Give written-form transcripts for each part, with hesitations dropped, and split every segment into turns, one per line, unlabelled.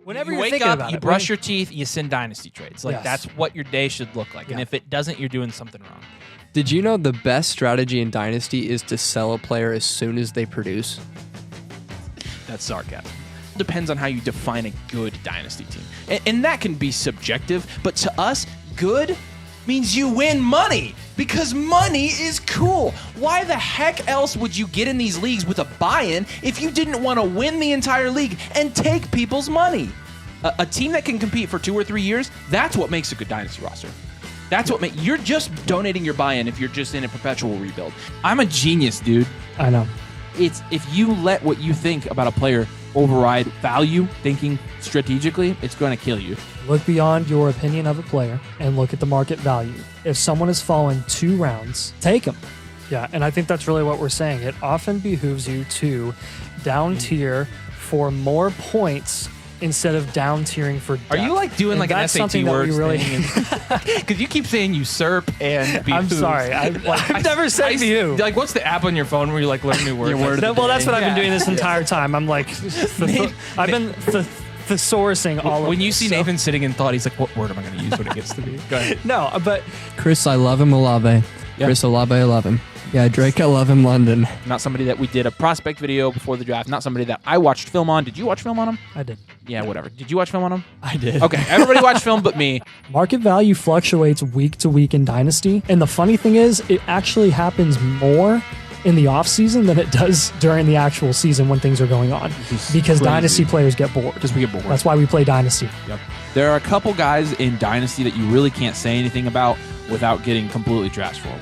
Whenever
you
you're
wake
thinking
up,
about
you
it,
brush your teeth, you send dynasty trades. Like,
Yes.
that's what your day should look like. And
Yeah.
if it doesn't, you're doing something wrong.
Did you know the best strategy in Dynasty is to sell a player as soon as they produce?
That's sarcasm. Depends on how you define a good dynasty team. And that can be subjective, but to us, good means you win money because money is cool. Why the heck else would you get in these leagues with a buy-in if you didn't want to win the entire league and take people's money? A team that can compete for 2 or 3 years, that's what makes a good dynasty roster. That's what you're just donating your buy-in if you're just in a perpetual rebuild. I'm a genius, dude.
I know.
It's if you let what you think about a player override value, thinking strategically, it's going to kill you.
Look beyond your opinion of a player and look at the market value. If someone has fallen 2 rounds, take them. Yeah, and I think that's really what we're saying. It often behooves you to down tier for more points instead of down tiering for depth.
Are you like doing
And
like an
that's
SAT
something that we
words
really
thing? Because you keep saying usurp and behooves.
I'm sorry. I've never said to you.
Like, what's the app on your phone where you like learn new words?
Your word.
Well, that's what I've been doing this
Yeah.
entire time. I'm like, I've been thesaurusing all of
When you
this,
see
so-
Nathan sitting in thought, he's like, what word am I going to use when it gets to me? Go ahead.
No, but
Chris, I love him, Olave.
Yeah.
Chris Olave, I love him. Yeah, Drake, I love him, London.
Not somebody that we did a prospect video before the draft. Not somebody that I watched film on. Did you watch film on him?
I did.
Yeah, whatever. Did you watch film on him?
I did.
Okay, everybody watched film but me.
Market value fluctuates week to week in Dynasty. And the funny thing is, it actually happens more in the offseason than it does during the actual season when things are going on.
is
Because
crazy.
Dynasty players get bored.
Because we get bored.
That's why we play Dynasty.
Yep. There are a couple guys in Dynasty that you really can't say anything about without getting completely trash for them.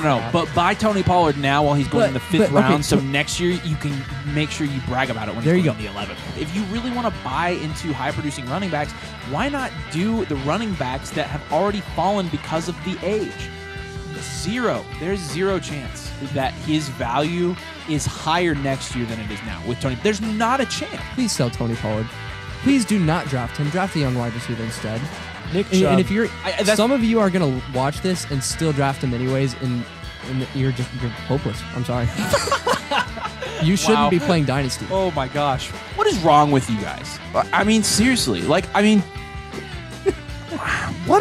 No. But buy Tony Pollard now while he's going in the 5th round, so next year you can make sure you brag about it when he's going in the 11th. If you really want to buy into high-producing running backs, why not do the running backs that have already fallen because of the age? There's zero chance that his value is higher next year than it is now with Tony. There's not a chance.
Please sell Tony Pollard. Please do not draft him. Draft a young wide receiver instead.
Nick
And,
Chubb.
and if you're,
that's-
some of you are gonna watch this and still draft him anyways, and you're hopeless. I'm sorry. You shouldn't
Wow.
be playing Dynasty.
Oh my gosh. What is wrong with you guys? I mean, seriously. What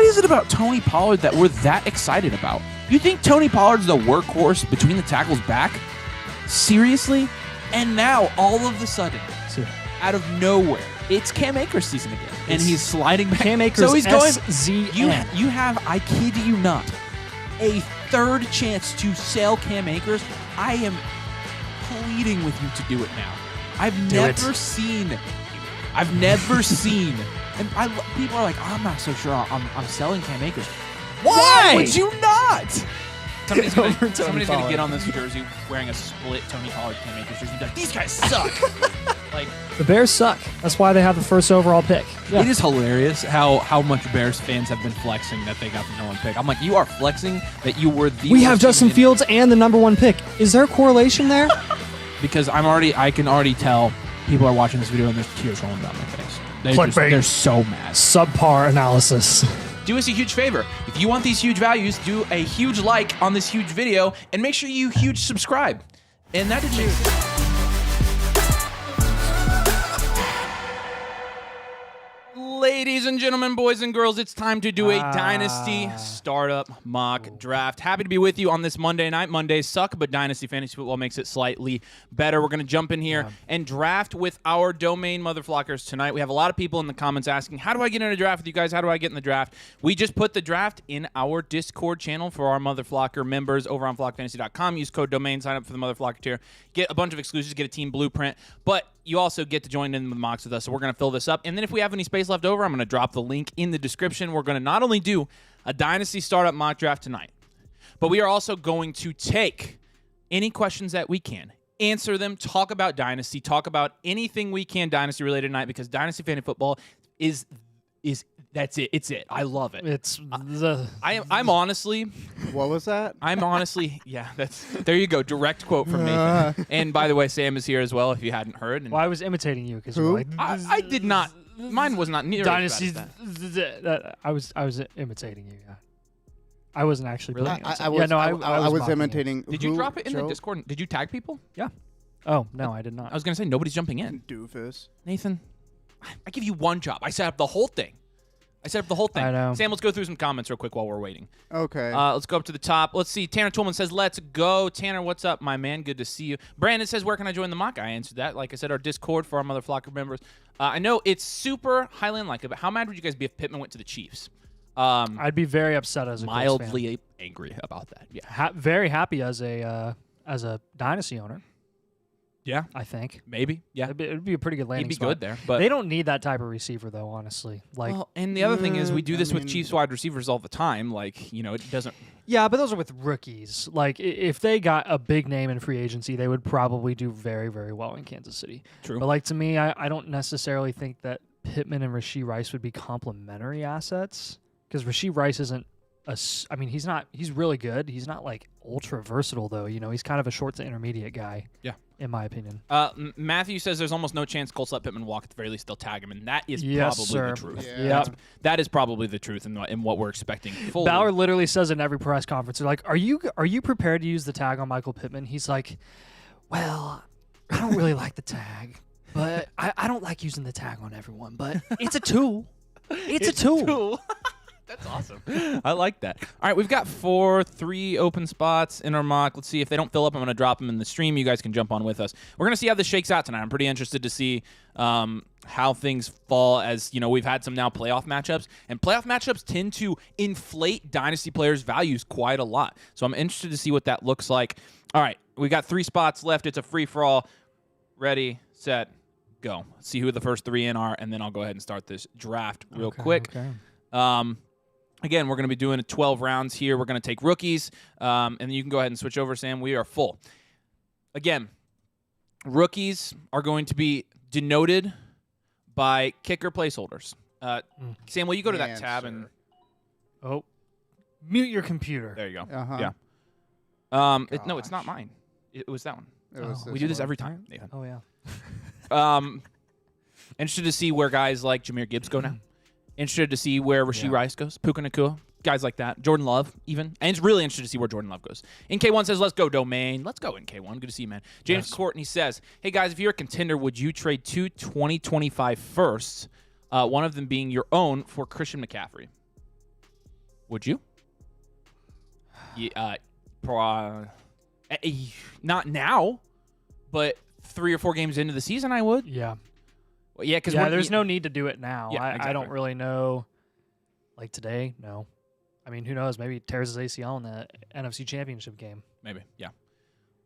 is it about Tony Pollard that we're that excited about? You think Tony Pollard's the workhorse between the tackles back? Seriously? And now, all of a sudden, out of nowhere, it's Cam Akers season again. And he's sliding back.
Cam Akers
So he's going.
SZN.
You have, I kid you not, a 3rd chance to sell Cam Akers. I am pleading with you to do it now. I've never seen. And people are like, I'm not so sure I'm selling Cam Akers. Why would you not? Somebody's gonna get on this jersey wearing a split Tony Pollard Cam Akers jersey. Like, these guys suck. Like,
The Bears suck. That's why they have the 1st overall pick. Yeah.
it is hilarious how much Bears fans have been flexing that they got the #1 pick. I'm like, you are flexing that you were the.
We have
worst
Justin
team in-
Fields and the #1 pick. Is there a correlation there?
because I can already tell people are watching this video and there's tears rolling down their face.
Clickbait.
They're so mad.
Subpar analysis.
Do us a huge favor. If you want these huge values, do a huge like on this huge video and make sure you huge subscribe. And that didn't make sense. Ladies and gentlemen, boys and girls, it's time to do a Dynasty Startup Mock Draft. Happy to be with you on this Monday night. Mondays suck, but Dynasty Fantasy Football makes it slightly better. We're going to jump in here and draft with our domain motherflockers tonight. We have a lot of people in the comments asking, how do I get in a draft with you guys? How do I get in the draft? We just put the draft in our Discord channel for our Motherflocker members over on flockfantasy.com. Use code domain, sign up for the Motherflocker tier. Get a bunch of exclusives, get a team blueprint, but you also get to join in the mocks with us, so we're going to fill this up. And then if we have any space left over, I'm going to drop the link in the description. We're going to not only do a Dynasty Startup mock draft tonight, but we are also going to take any questions that we can, answer them, talk about Dynasty, talk about anything we can Dynasty-related tonight, because Dynasty Fantasy Football is that's it. It's it. I love it.
It's the.
I'm honestly...
What was that?
I'm honestly, there you go, direct quote from Nathan. And by the way, Sam is here as well, if you hadn't heard. And
Well, I was imitating you because
Who?
you're like
I did not. Mine was not near
Dynasty.
as bad as that.
I was imitating you. Yeah. I wasn't actually
Really?
playing it.
I was,
I
was
mocking
imitating.
Did you
who,
drop it in the
Joe?
Discord? Did you tag people?
it. Oh, no, I did not.
I was going to say, nobody's jumping in.
Doofus.
Nathan, I give you one job. I set up the whole thing.
I know.
Sam, let's go through some comments real quick while we're waiting.
Okay.
Let's go up to the top. Let's see. Tanner Toolman says, let's go. Tanner, what's up, my man? Good to see you. Brandon says, where can I join the mock? I answered that. Like I said, our Discord for our Mother Flocker members. I know it's super highly unlikely, but how mad would you guys be if Pittman went to the Chiefs?
I'd be very upset as a Colts fan.
Mildly angry about that. Yeah.
Very happy as a Dynasty owner.
Yeah.
I think.
Maybe. Yeah.
It'd be a pretty good landing
He'd be
spot.
good there. But
They don't need that type of receiver, though, honestly. Like,
well, and the other thing is we do
I
this with
mean-
Chiefs wide receivers all the time. Like, it doesn't.
yeah, but those are with rookies. Like, if they got a big name in free agency, they would probably do very, very well in Kansas City.
True.
But, like, to me, I don't necessarily think that Pittman and Rashee Rice would be complementary assets because Rashee Rice isn't I mean, he's really good. He's not, like, ultra versatile, though. He's kind of a short to intermediate guy.
Yeah.
In my opinion.
Matthew says there's almost no chance Colts let Pittman walk. At the very least, they'll tag him, and that is
Yes,
probably
sir.
the truth.
Yeah.
That is probably the truth in what we're expecting. Fully.
Bauer literally says in every press conference, they're like, are you prepared to use the tag on Michael Pittman? He's like, well, I don't really like the tag, but I don't like using the tag on everyone, but it's a tool. It's a tool.
That's awesome. I like that. All right, we've got 3 open spots in our mock. Let's see if they don't fill up. I'm going to drop them in the stream. You guys can jump on with us. We're going to see how this shakes out tonight. I'm pretty interested to see how things fall as, we've had some now playoff matchups. And playoff matchups tend to inflate Dynasty players' values quite a lot. So I'm interested to see what that looks like. All right, we got 3 spots left. It's a free-for-all. Ready, set, go. Let's see who the first 3 in are, and then I'll go ahead and start this draft real quick.
Okay.
Again, we're going to be doing 12 rounds here. We're going to take rookies, and then you can go ahead and switch over, Sam. We are full. Again, rookies are going to be denoted by kicker placeholders. Sam, will you go to that tab? And
Oh, mute your computer.
there you go.
Uh-huh.
Yeah. No, it's not mine. It was that one.
It was
Oh.
We do this
one.
every time, Nathan.
Oh, yeah.
Interested to see where guys like Jahmyr Gibbs go now. Interested to see where Rashee Rice goes, Puka Nacua, guys like that. Jordan Love, even. And it's really interested to see where Jordan Love goes. NK1 says, let's go, Domain. Let's go, NK1. Good to see you, man. James Courtney says, hey, guys, if you're a contender, would you trade 2 2025 firsts, one of them being your own, for Christian McCaffrey? Would you? Yeah, not now, but 3 or 4 games into the season, I would.
Yeah.
Well, yeah, because
there's no need to do it now.
Yeah,
I
exactly.
don't really know. Like today, no. I mean, who knows? Maybe he tears his ACL in the NFC Championship game.
Maybe, yeah.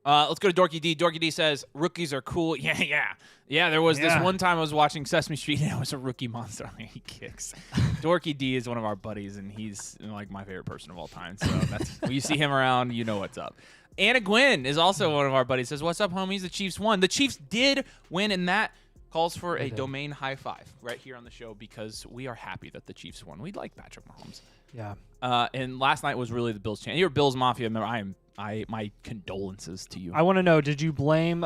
Let's go to Dorky D. Dorky D says, rookies are cool. Yeah, there was this one time I was watching Sesame Street, and it was a rookie monster. He kicks. Dorky D is one of our buddies, and he's like my favorite person of all time. So that's when you see him around, you know what's up. Anna Gwynn is also one of our buddies. Says, what's up, homies? The Chiefs won. The Chiefs did win, and that calls for a Domain high five right here on the show because we are happy that the Chiefs won. We like Patrick Mahomes.
Yeah.
And last night was really the Bills' chance. You're Bills Mafia member. My condolences to you.
I want to know, did you blame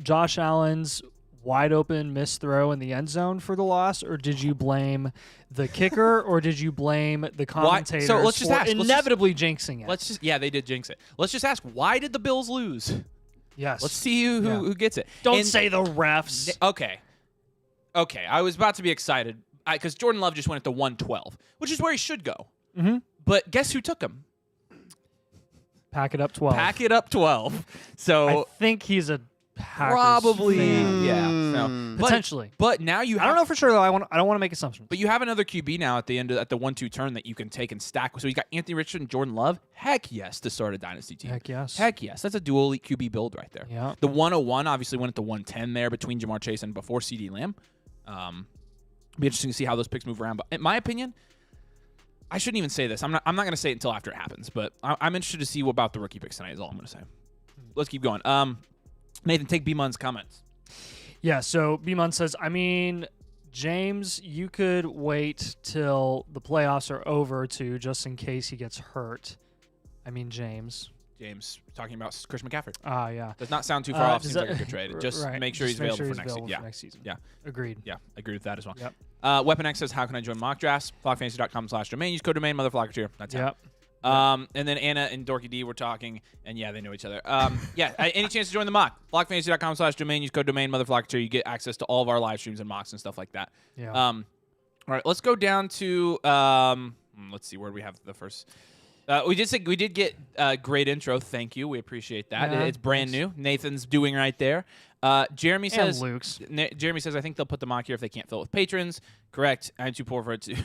Josh Allen's wide open missed throw in the end zone for the loss, or did you blame the kicker, or did you blame the commentators
So let's just
for
ask.
inevitably jinxing it?
They did jinx it. Let's just ask, why did the Bills lose?
Yes.
Let's see who gets it.
Don't say the refs.
Okay. I was about to be excited because Jordan Love just went at the 112, which is where he should go.
Mm-hmm.
But guess who took him?
Pack it up 12.
Pack it up 12. So
I think he's a Packers
probably,
fan.
yeah. So,
Potentially.
But now you have,
I don't know for sure, though. I don't want to make assumptions.
But you have another QB now at the end at the 1-2 turn that you can take and stack. So you got Anthony Richardson and Jordan Love. Heck yes, to start a dynasty team.
Heck yes.
Heck yes. That's a dual elite QB build right there.
Yeah.
The 101 obviously went at the 110 there between Jamar Chase and before CeeDee Lamb. Be interesting to see how those picks move around. But in my opinion, I shouldn't even say this. I'm not going to say it until after it happens. But I'm interested to see what about the rookie picks tonight is all I'm going to say. Let's keep going. Nathan, take B-Mun's comments.
Yeah, so B-Mun says, I mean, James, you could wait till the playoffs are over, too, just in case he gets hurt. I mean, James,
talking about Christian McCaffrey.
Yeah.
Does not sound too far off.
does
Seems like
that-
a good trade. Just
right.
make sure
Just
he's
make
available
sure
for
he's
next season.
next season.
Yeah.
Agreed.
Yeah, agree with that as well.
Yep.
Weapon X says, how can I join mock drafts? Flockfantasy.com/domain. Use code domain, motherflocker tier. That's
Yep.
And then Anna and Dorky D were talking, and yeah, they know each other. Any chance to join the mock? Flockfantasy.com/domain. Use code domain motherflocker. You get access to all of our live streams and mocks and stuff like that.
Yeah.
All right, let's go down to let's see where do we have the first. We did get a great intro. Thank you. We appreciate that.
Yeah,
it's brand new. Nathan's doing right there. Jeremy
And
says
Luke's.
Jeremy says I think they'll put the mock here if they can't fill it with patrons. Correct. I'm too poor for it too.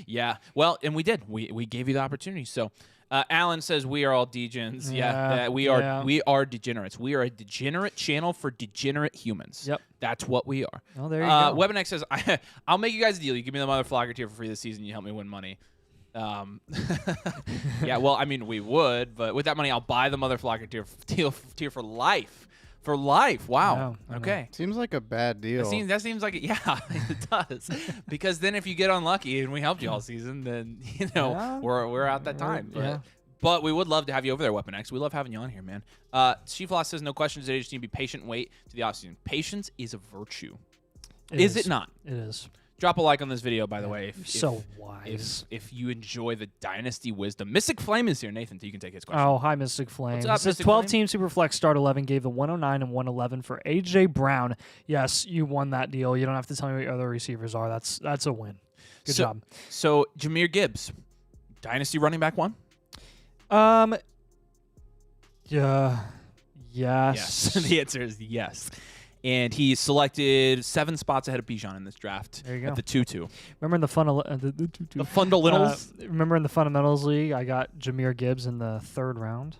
Yeah. Well, and we did. We gave you the opportunity. So Alan says we are all degens. Yeah. We are degenerates. We are a degenerate channel for degenerate humans.
Yep.
That's what we are.
Oh, there you go.
Webinex says I'll make you guys a deal. You give me the mother flogger tier for free this season. You help me win money. Yeah, well, I mean, we would, but with that money, I'll buy the mother flocker tier for life. For life. Wow.
I know.
Okay.
Seems like a bad deal.
That seems like it. Yeah, it does. Because then if you get unlucky and we helped you all season, then we're out that time. But we would love to have you over there, Weapon X. We love having you on here, man. Chief Loss says no questions today. Just need to be patient and wait to the offseason. Patience is a virtue. Is it not?
It is.
Drop a like on this video, by the way.
So wise.
If you enjoy the Dynasty wisdom. Mystic Flame is here, Nathan. You can take his question.
Oh, hi, Mystic Flame.
What's up,
It says
Mystic
12-team Superflex start 11 gave the 109 and 111 for A.J. Brown. Yes, you won that deal. You don't have to tell me what your other receivers are. That's a win. Good job.
So, Jahmyr Gibbs, Dynasty running back 1?
Yeah.
Yes. The answer is yes. And he selected 7 spots ahead of Bijan in this draft.
There you go.
At the 2-2.
Remember in the
The fundamentals.
Remember in the fundamentals league, I got Jahmyr Gibbs in the 3rd round.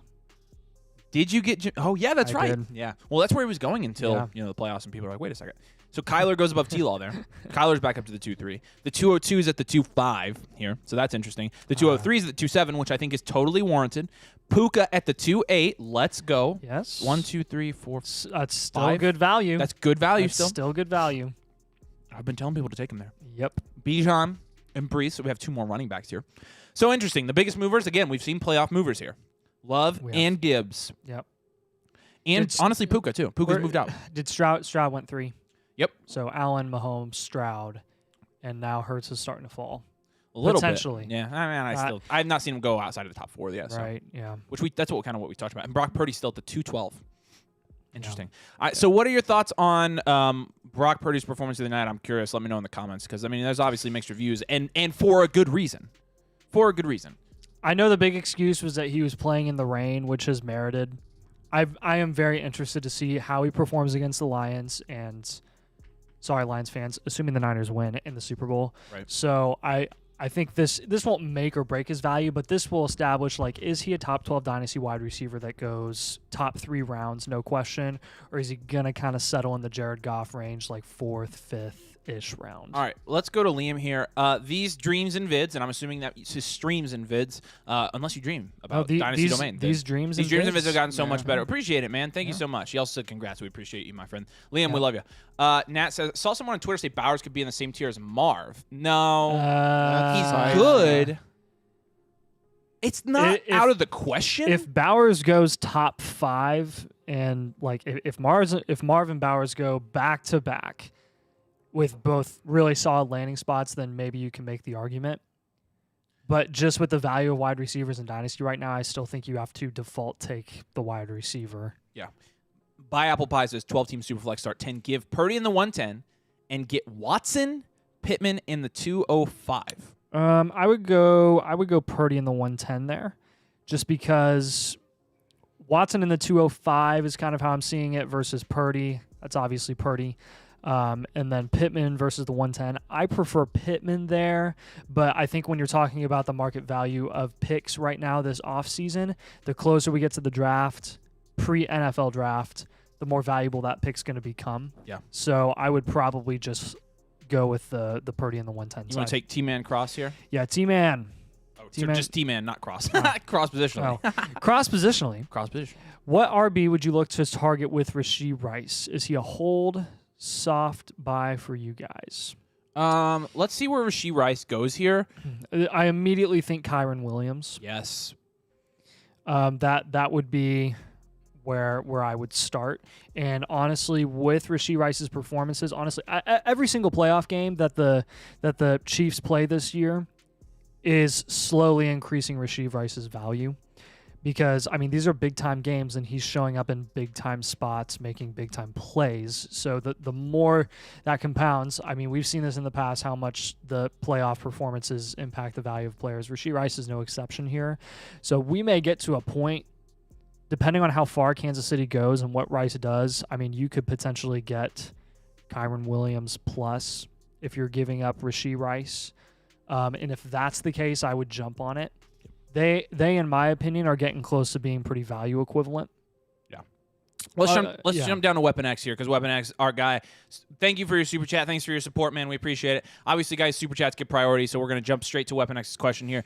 Did you get? Oh yeah, that's
I
right.
did.
Yeah. Well, that's where he was going until the playoffs, and people are like, wait a second. So Kyler goes above T-Law there. Kyler's back up to the 2-3. The 202 is at the 2-5 here, so that's interesting. The 203 is at the 2-7, which I think is totally warranted. Puka at the 2-8. Let's go.
Yes.
1, 2, 3, 4.
That's still
5.
good value.
That's good value
That's still good value.
I've been telling people to take him there.
Yep.
Bijan and Brees. So we have 2 more running backs here. So interesting. The biggest movers, again, we've seen playoff movers here. Love and Gibbs.
Yep.
And honestly, Puka, too. Puka's moved out.
Did Stroud went 3.
Yep.
So Allen, Mahomes, Stroud, and now Hurts is starting to fall.
A little
Potentially.
bit. Yeah. I mean, I've not seen him go outside of the top 4 yet. So.
Right. Yeah.
That's what we talked about. And Brock Purdy's still at the 212. Interesting. All right, so what are your thoughts on Brock Purdy's performance of the night? I'm curious. Let me know in the comments because, I mean, there's obviously mixed reviews and for a good reason. For a good reason.
I know the big excuse was that he was playing in the rain, which is merited. I am very interested to see how he performs against the Lions and, Lions fans, assuming the Niners win in the Super Bowl.
Right.
So I think this won't make or break his value, but this will establish, like, is he a top 12 dynasty wide receiver that goes top 3 rounds, no question, or is he going to kind of settle in the Jared Goff range, like 4th, 5th-ish round?
All right, let's go to Liam here. These dreams and vids, and I'm assuming that it's his streams and vids, unless you dream about Dynasty Domain.
These dreams and
vids have gotten so much better. Appreciate it, man. Thank you so much. He also said congrats. We appreciate you, my friend. Liam, we love you. Nat says, saw someone on Twitter say Bowers could be in the same tier as Marv. No. He's good. It's not out of the question.
If Bowers goes top 5 and, like, if Marv and Bowers go back to back with both really solid landing spots, then maybe you can make the argument. But just with the value of wide receivers in Dynasty right now, I still think you have to default take the wide receiver.
Yeah. Buy Apple Pie says 12-team Superflex start 10. Give Purdy in the 110 and get Watson, Pittman in the 205.
I would go Purdy in the 110 there, just because Watson in the 205 is kind of how I'm seeing it versus Purdy. That's obviously Purdy. And then Pittman versus the 110. I prefer Pittman there, but I think when you're talking about the market value of picks right now this offseason, the closer we get to the draft, pre-NFL draft, the more valuable that pick's going to become.
Yeah.
So I would probably just go with the Purdy and the 110
You want to take T-Man Cross here?
Yeah, T-Man.
Oh,
T-Man.
just T-Man, not Cross. Cross positionally.
Oh. Cross positionally.
Cross position.
What RB would you look to target with Rashee Rice? Is he a hold, soft buy for you guys?
Let's see where Rashee Rice goes here.
I immediately think Kyron Williams.
Yes.
That would be where I would start. And honestly, with Rashee Rice's performances, every single playoff game that the Chiefs play this year, is slowly increasing Rashee Rice's value. Because, I mean, these are big-time games, and he's showing up in big-time spots, making big-time plays. So the more that compounds, I mean, we've seen this in the past, how much the playoff performances impact the value of players. Rashee Rice is no exception here. So we may get to a point, depending on how far Kansas City goes and what Rice does, I mean, you could potentially get Kyren Williams plus if you're giving up Rashee Rice. And if that's the case, I would jump on it. They, in my opinion, are getting close to being pretty value equivalent.
Yeah. Let's jump down to Weapon X here, because Weapon X, our guy. Thank you for your super chat. Thanks for your support, man. We appreciate it. Obviously, guys, super chats get priority, so we're going to jump straight to Weapon X's question here.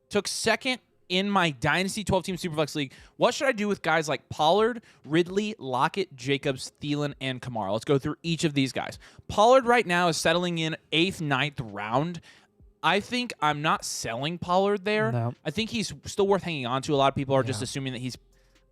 Took second in my Dynasty 12-team Superflex League. What should I do with guys like Pollard, Ridley, Lockett, Jacobs, Thielen, and Kamara? Let's go through each of these guys. Pollard right now is settling in 8th, 9th round. I think I'm not selling Pollard there.
No.
I think he's still worth hanging on to. A lot of people are just assuming that he's...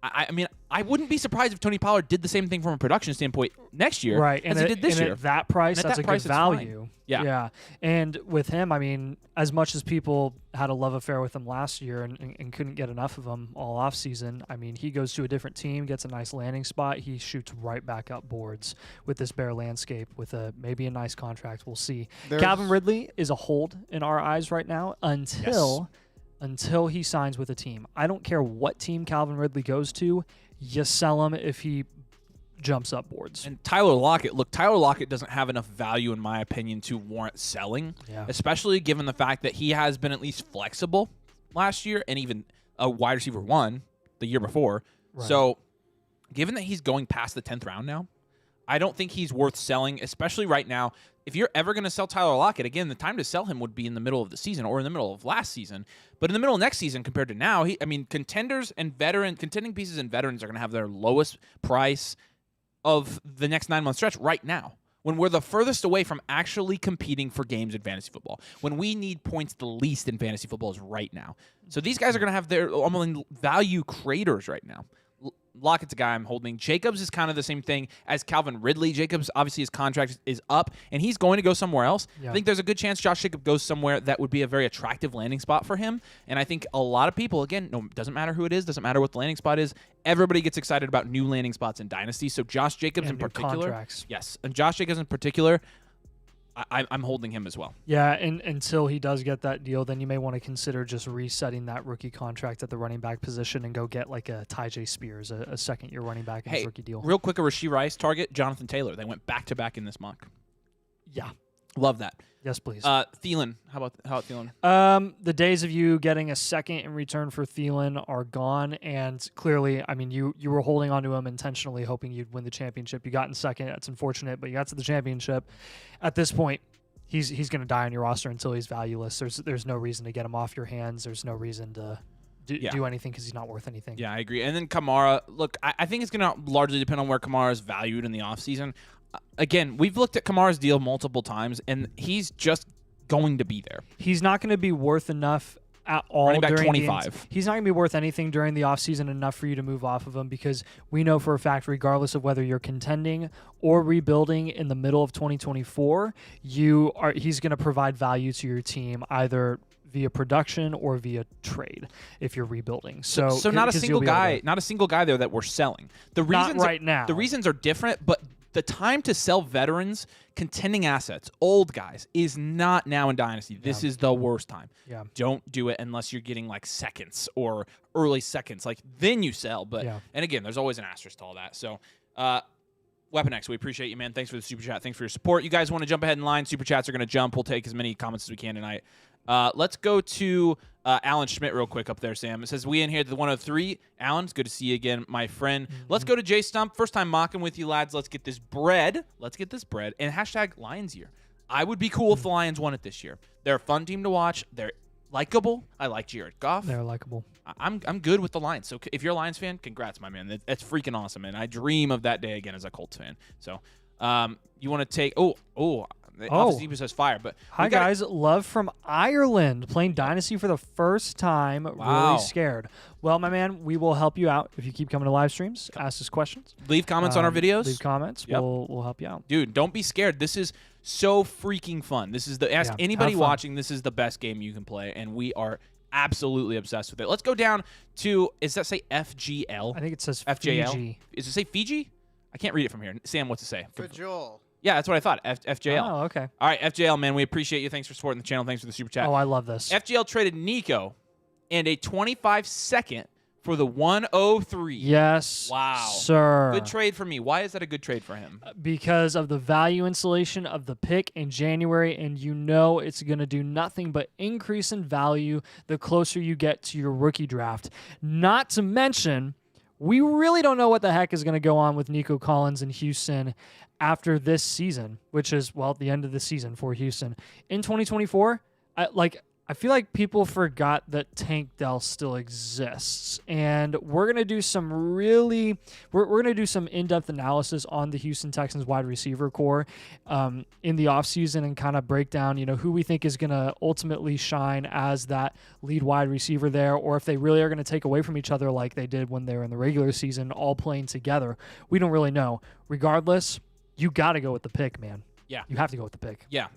I mean, I wouldn't be surprised if Tony Pollard did the same thing from a production standpoint next year as he did this year.
At that price, that's a good value.
Yeah.
And with him, I mean, as much as people had a love affair with him last year and couldn't get enough of him all offseason, I mean, he goes to a different team, gets a nice landing spot. He shoots right back up boards with this bare landscape with maybe a nice contract. We'll see. Calvin Ridley is a hold in our eyes right now until he signs with a team. I don't care what team Calvin Ridley goes to, you sell him if he jumps up boards.
And Tyler Lockett doesn't have enough value, in my opinion, to warrant selling, especially given the fact that he has been at least flexible last year and even a wide receiver 1 the year before. Right. So given that he's going past the 10th round now, I don't think he's worth selling, especially right now. If you're ever going to sell Tyler Lockett, again, the time to sell him would be in the middle of the season or in the middle of last season. But in the middle of next season compared to now, contending pieces and veterans are going to have their lowest price of the next 9-month stretch right now, when we're the furthest away from actually competing for games in fantasy football, when we need points the least in fantasy football is right now. So these guys are going to have their value craters right now. Lockett's a guy I'm holding. Jacobs is kind of the same thing as Calvin Ridley. Jacobs, obviously, his contract is up, and he's going to go somewhere else. Yeah. I think there's a good chance Josh Jacobs goes somewhere that would be a very attractive landing spot for him. And I think a lot of people, again, doesn't matter who it is, doesn't matter what the landing spot is, everybody gets excited about new landing spots in Dynasty. So Josh Jacobs in particular.
Contracts.
Yes, and Josh Jacobs in particular, I'm holding him as well.
Yeah, and until he does get that deal, then you may want to consider just resetting that rookie contract at the running back position and go get like a Tyjae Spears, a second-year running back in his rookie deal.
Real quick, a Rashee Rice target, Jonathan Taylor. They went back-to-back in this mock.
Yeah.
Love that.
Yes, please.
Thielen. How about Thielen?
The days of you getting a second in return for Thielen are gone, and clearly, I mean, you were holding on to him intentionally, hoping you'd win the championship. You got in second. That's unfortunate, but you got to the championship. At this point, he's going to die on your roster until he's valueless. There's no reason to get him off your hands. There's no reason to do anything because he's not worth anything.
Yeah, I agree. And then Kamara, look, I think it's going to largely depend on where Kamara is valued in the offseason. Again, we've looked at Kamara's deal multiple times, and he's just going to be there.
He's not going to be worth enough at all.
Running back 25.
He's not going to be worth anything during the offseason enough for you to move off of him, because we know for a fact, regardless of whether you're contending or rebuilding in the middle of 2024, he's going to provide value to your team either via production or via trade if you're rebuilding. So
not a single guy there that we're selling. The reasons
not right now.
The reasons are different, but the time to sell veterans, contending assets, old guys, is not now in Dynasty. This is the worst time.
Yeah.
Don't do it unless you're getting like seconds or early seconds. Like, then you sell. But and again, there's always an asterisk to all that. So Weapon X, we appreciate you, man. Thanks for the super chat. Thanks for your support. You guys want to jump ahead in line? Super chats are going to jump. We'll take as many comments as we can tonight. Let's go to Alan Schmidt real quick up there, Sam. It says, we in here to the 103. Alan, it's good to see you again, my friend. Let's go to Jay Stump. First time mocking with you, lads. Let's get this bread. And hashtag Lions year. I would be cool if the Lions won it this year. They're a fun team to watch. They're likable. I like Jared Goff.
They're likable.
I'm good with the Lions. So if you're a Lions fan, congrats, my man. That's freaking awesome, man. I dream of that day again as a Colts fan. So you want to take Office Depot says fire, but
hi guys, love from Ireland, playing Dynasty for the first time.
Wow.
Really scared. Well, my man, we will help you out if you keep coming to live streams. Ask us questions.
Leave comments on our videos.
Leave comments.
Yep.
We'll help you out.
Dude, don't be scared. This is so freaking fun. This is ask anybody watching. This is the best game you can play, and we are absolutely obsessed with it. Let's go down to, does that say FGL?
I think it says
FJL.
Fiji.
Does it say Fiji? I can't read it from here. Sam, what's it say?
Fajol.
Yeah, that's what I thought. FJL.
Oh, okay.
All right, FJL, man, we appreciate you. Thanks for supporting the channel. Thanks for the super chat.
Oh, I love this.
FGL traded Nico and a 25-second for the 103.
Yes.
Wow.
Sir.
Good trade for me. Why is that a good trade for him?
Because of the value installation of the pick in January, and you know it's going to do nothing but increase in value the closer you get to your rookie draft. Not to mention, we really don't know what the heck is going to go on with Nico Collins in Houston after this season, which is, well, the end of the season for Houston. In 2024, I feel like people forgot that Tank Dell still exists, and we're gonna do some we're gonna do some in-depth analysis on the Houston Texans wide receiver core in the offseason and kind of break down, who we think is gonna ultimately shine as that lead wide receiver there, or if they really are gonna take away from each other like they did when they were in the regular season, all playing together. We don't really know. Regardless, you got to go with the pick, man.
Yeah.
You have to go with the pick.
Yeah.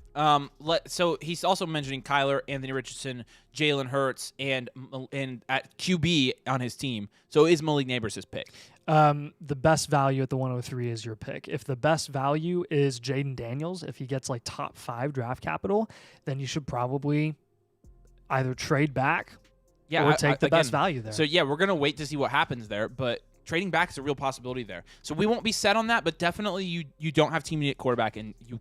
So he's also mentioning Kyler, Anthony Richardson, Jalen Hurts, and at QB on his team. So is Malik Neighbors his pick?
The best value at the 103 is your pick. If the best value is Jaden Daniels, if he gets like top 5 draft capital, then you should probably either trade back or take the best value there.
So, yeah, we're going to wait to see what happens there, but trading back is a real possibility there. So we won't be set on that, but definitely you don't have team at quarterback, and you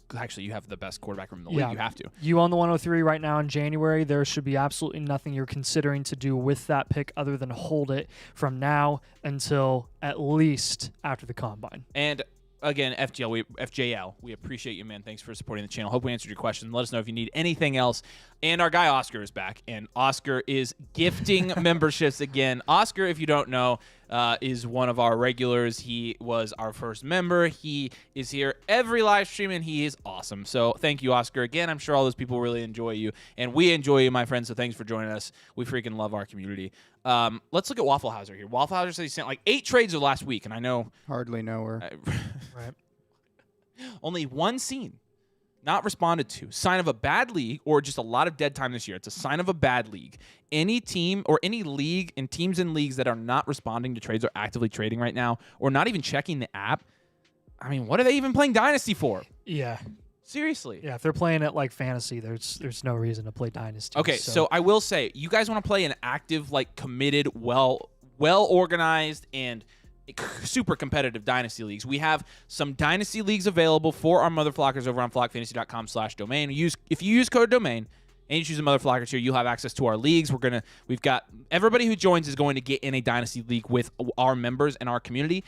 have the best quarterback room in the league. You have to.
You own the 103 right now in January. There should be absolutely nothing you're considering to do with that pick other than hold it from now until at least after the combine.
And again, FJL, we appreciate you, man. Thanks for supporting the channel. Hope we answered your question. Let us know if you need anything else. And our guy Oscar is back, and Oscar is gifting memberships again. Oscar, if you don't know, is one of our regulars. He was our first member. He is here every live stream, and he is awesome. So thank you, Oscar. Again, I'm sure all those people really enjoy you, and we enjoy you, my friend, so thanks for joining us. We freaking love our community. Let's look at Waffle Hauser here. Waffle Hauser said he sent like 8 trades of last week, and I know...
Hardly know her.
Right.
Only one scene not responded to. Sign of a bad league or just a lot of dead time this year. It's a sign of a bad league. Any team or any league and teams in leagues that are not responding to trades or actively trading right now or not even checking the app, I mean, what are they even playing Dynasty for?
Yeah.
Seriously.
Yeah, if they're playing it like fantasy, there's no reason to play Dynasty.
Okay, so I will say, you guys want to play an active, like committed, well-organized, and super competitive Dynasty leagues. We have some Dynasty leagues available for our Mother Flockers over on flockfantasy.com/domain. If you use code domain and you choose a Mother Flockers here, you'll have access to our leagues. We've got everybody who joins is going to get in a Dynasty league with our members and our community.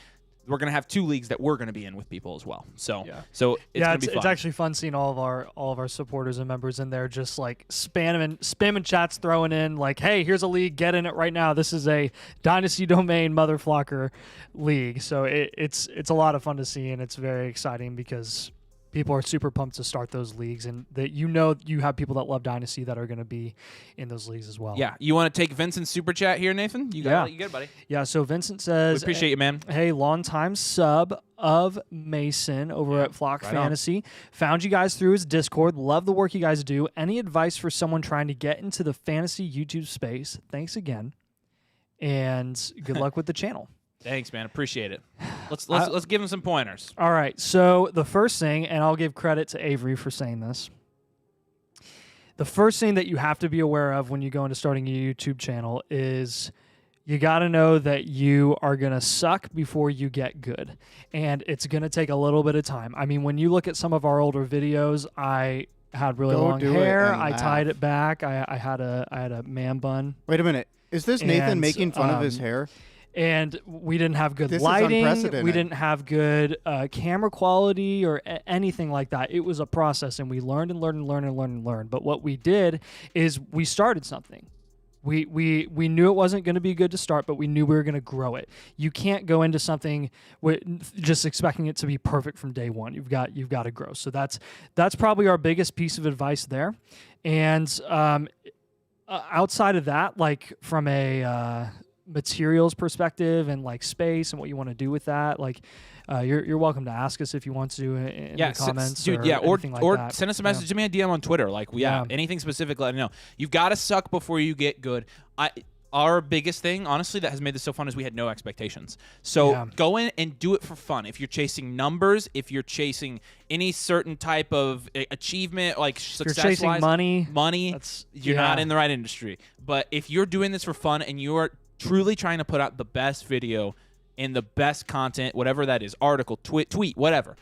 We're going to have 2 leagues that we're going to be in with people as well. So it's going to be fun.
It's actually fun seeing all of our supporters and members in there just like spamming chats, throwing in like, hey, here's a league, get in it right now. This is a Dynasty Domain Mother Flocker league. So it's a lot of fun to see, and it's very exciting because people are super pumped to start those leagues, and that you have people that love Dynasty that are going to be in those leagues as well.
Yeah, you want to take Vincent's super chat here, Nathan? You got it, buddy.
Yeah, so Vincent says,
we appreciate you, man.
Hey, longtime sub of Mason over at Flock Fantasy. Found you guys through his Discord. Love the work you guys do. Any advice for someone trying to get into the fantasy YouTube space? Thanks again, and good luck with the channel.
Thanks, man. Appreciate it. Let's give him some pointers.
All right. So the first thing, and I'll give credit to Avery for saying this. The first thing that you have to be aware of when you go into starting a YouTube channel is you got to know that you are going to suck before you get good. And it's going to take a little bit of time. I mean, when you look at some of our older videos, I had really long hair. I tied it back. I had a man bun.
Wait a minute. Is this Nathan making fun of his hair?
And we didn't have good lighting. We didn't have good camera quality or anything like that. It was a process, and we learned and learned and learned and learned and learned. But what we did is we started something. We knew it wasn't going to be good to start, but we knew we were going to grow it. You can't go into something just expecting it to be perfect from day one. You've got to grow. So that's probably our biggest piece of advice there. And outside of that, like from a materials perspective and like space and what you want to do with that, like you're welcome to ask us if you want to in the comments,
dude.
Or
send us a message to me on DM on Twitter. Like, anything specific, let me know. You've got to suck before you get good. Our biggest thing, honestly, that has made this so fun is we had no expectations. So go in and do it for fun. If you're chasing numbers, if you're chasing any certain type of achievement, like success-wise,
you're chasing money,
you're not in the right industry. But if you're doing this for fun and you're truly trying to put out the best video and the best content, whatever that is, article, tweet, whatever.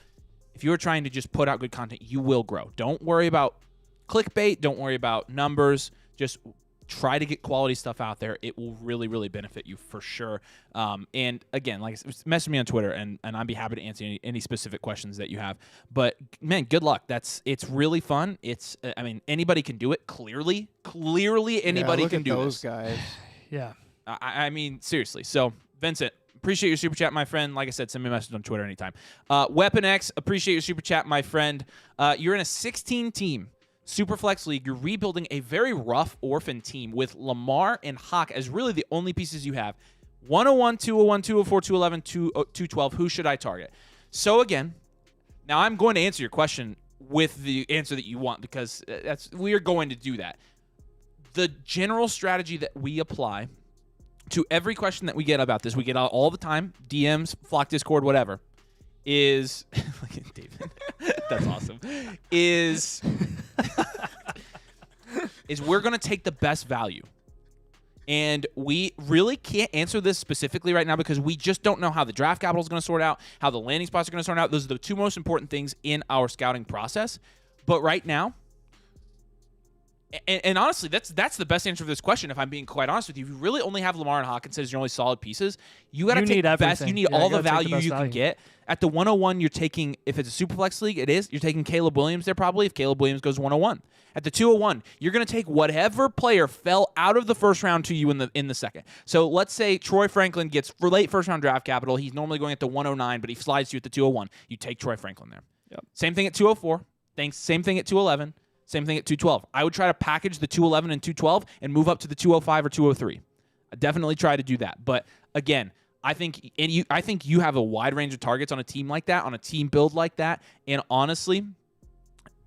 If you're trying to just put out good content, you will grow. Don't worry about clickbait. Don't worry about numbers. Just try to get quality stuff out there. It will really, really benefit you for sure. And again, like I said, message me on Twitter, and I'd be happy to answer any specific questions that you have. But man, good luck. It's really fun. Anybody can do it. Clearly, anybody can do
those
this.
Guys.
Yeah.
I mean, seriously. So, Vincent, appreciate your super chat, my friend. Like I said, send me a message on Twitter anytime. Weapon X, appreciate your super chat, my friend. You're in a 16-team Superflex League. You're rebuilding a very rough orphan team with Lamar and Hawk as really the only pieces you have. 101, 201, 204, 211, 212. Who should I target? So, again, now I'm going to answer your question with the answer that you want because we are going to do that. The general strategy that we apply to every question that we get about this, we get all the time, DMs, Flock Discord, whatever, is look at David. That's awesome. Is we're going to take the best value. And we really can't answer this specifically right now because we just don't know how the draft capital is going to sort out, how the landing spots are going to sort out. Those are the two most important things in our scouting process. But right now, and honestly, that's the best answer for this question. If I'm being quite honest with you, if you really only have Lamar and Hawkins as your only solid pieces, you got to take the best. You need all the value you can get. At the 101, you're taking, if it's a Superflex league, you're taking Caleb Williams there probably. If Caleb Williams goes 101, at the 201, you're going to take whatever player fell out of the first round to you in the second. So let's say Troy Franklin gets for late first round draft capital. He's normally going at the 109, but he slides to you at the 201. You take Troy Franklin there.
Yep.
Same thing at 204. Same thing at 211. Same thing at 212. I would try to package the 211 and 212 and move up to the 205 or 203. I definitely try to do that. But again, I think you have a wide range of targets on a team like that, on a team build like that. And honestly,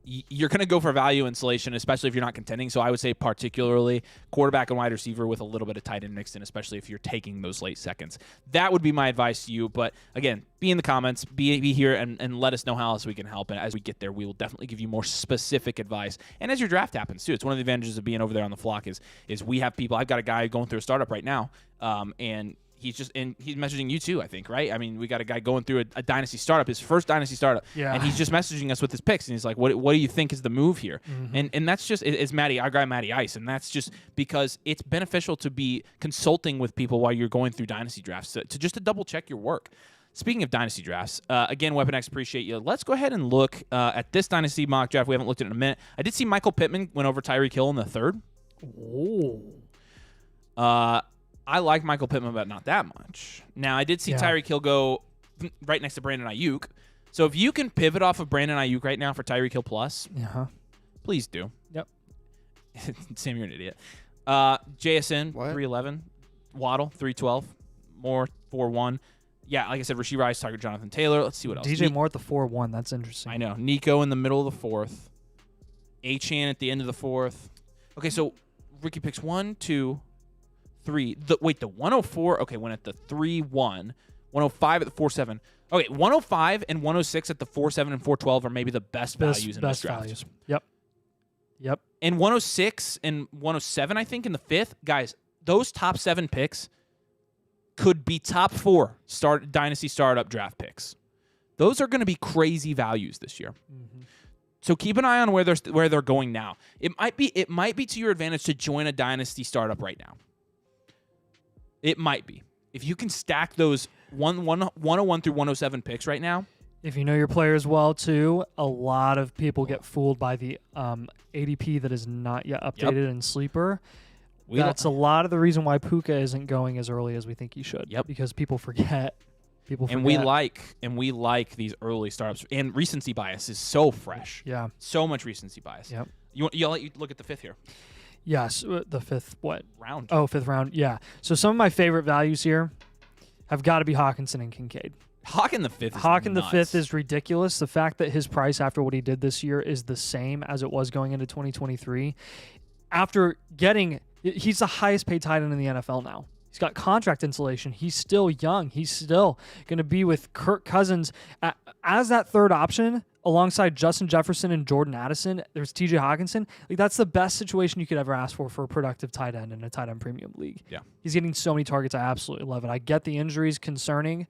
you're going to go for value insulation, especially if you're not contending. So I would say particularly quarterback and wide receiver with a little bit of tight end mixed in, especially if you're taking those late seconds. That would be my advice to you. But again, be in the comments, be here, and let us know how else we can help. And as we get there, we will definitely give you more specific advice. And as your draft happens too, it's one of the advantages of being over there on the Flock is we have people. I've got a guy going through a startup right now, and he's messaging you too, I think, right? I mean, we got a guy going through a Dynasty startup, his first Dynasty startup, and he's just messaging us with his picks, and he's like, what do you think is the move here? Mm-hmm. And that's just, it's Matty, our guy Matty Ice, and that's just because it's beneficial to be consulting with people while you're going through Dynasty drafts, to just to double check your work. Speaking of Dynasty drafts, again, Weapon X, appreciate you. Let's go ahead and look at this Dynasty mock draft. We haven't looked at it in a minute. I did see Michael Pittman went over Tyreek Hill in the third. I like Michael Pittman, but not that much. Now, I did see Tyreek Hill go right next to Brandon Ayuk. So if you can pivot off of Brandon Ayuk right now for Tyreek Hill plus, please do.
Yep.
Sam, you're an idiot. JSN,
What?
311. Waddle, 312. Moore, 4-1. Yeah, like I said, Rashee Rice, Tiger Jonathan Taylor. Let's see what else.
DJ Moore at the 4-1. That's interesting.
I know. Nico in the middle of the fourth. Achane at the end of the fourth. Okay, so Ricky picks 1, 2, 3. The 104, okay, went at the 3-1. 105 at the 4-7. Okay, 105 and 106 at the 4-7 and 4-12 are maybe the best values in this draft.
Values. Yep.
And 106 and 107, I think, in the fifth. Guys, those top 7 picks could be top 4 Dynasty startup draft picks. Those are going to be crazy values this year. Mm-hmm. So keep an eye on where they're going now. It might be to your advantage to join a Dynasty startup right now. It might be. If you can stack those 101 through 107 picks right now.
If you know your players well, too, a lot of people get fooled by the ADP that is not yet updated in Sleeper. That's a lot of the reason why Puka isn't going as early as we think he should.
Yep.
Because people forget.
And we like these early startups. And recency bias is so fresh.
Yeah.
So much recency bias.
Yep.
I'll let you look at the fifth here.
Yes, the fifth
round.
Oh, fifth round. Yeah. So some of my favorite values here have got to be Hawkinson and Kincaid.
Hawk in the fifth
is ridiculous. The fact that his price after what he did this year is the same as it was going into 2023. He's the highest paid tight end in the NFL now. He's got contract insulation. He's still young. He's still going to be with Kirk Cousins as that third option alongside Justin Jefferson and Jordan Addison. There's TJ Hawkinson. Like, that's the best situation you could ever ask for a productive tight end in a tight end premium league.
Yeah.
He's getting so many targets. I absolutely love it. I get the injuries concerning,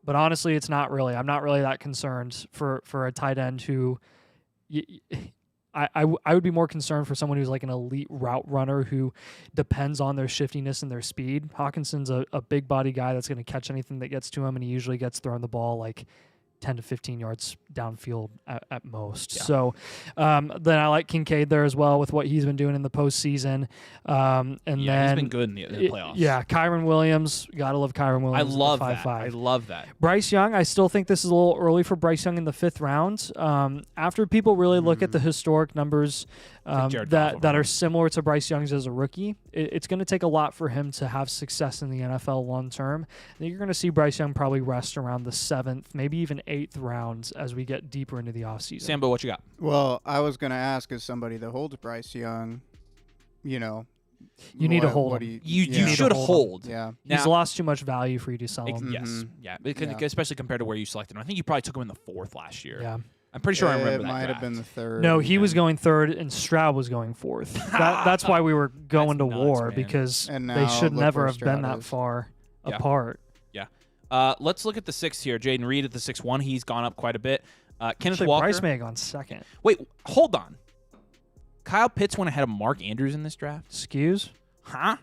but honestly, it's not really. I'm not really that concerned for a tight end who I would be more concerned for someone who's like an elite route runner who depends on their shiftiness and their speed. Hawkinson's a big body guy that's going to catch anything that gets to him, and he usually gets thrown the ball like 10 to 15 yards downfield at most. Yeah. So then I like Kincaid there as well with what he's been doing in the postseason. And then
he's been good in the playoffs.
Yeah, Kyren Williams. Got to love Kyren Williams.
I love that. I love that.
Bryce Young, I still think this is a little early for Bryce Young in the fifth round. After people really look at the historic numbers that are similar to Bryce Young's as a rookie, it's going to take a lot for him to have success in the NFL long term. I think you're going to see Bryce Young probably rest around the 7th, maybe even 8th rounds as we get deeper into the offseason.
Sambo, what you got?
Well, I was going to ask, as somebody that holds Bryce Young, you
need to hold him.
You should hold.
Yeah.
He's lost too much value for you to sell him.
Yes. Yeah. Especially compared to where you selected him. I think you probably took him in the 4th last year.
Yeah.
I'm pretty sure I remember that.
It might have been the 3rd.
No, he was going 3rd and Stroud was going 4th. That's why we were going to war,
man.
because they should never have been that far apart.
Yeah. Let's look at the 6th here. Jaden Reed at the 6-1. He's gone up quite a bit. Kenneth Walker.
Bryce may have gone 2nd.
Wait, hold on. Kyle Pitts went ahead of Mark Andrews in this draft?
Excuse?
Huh?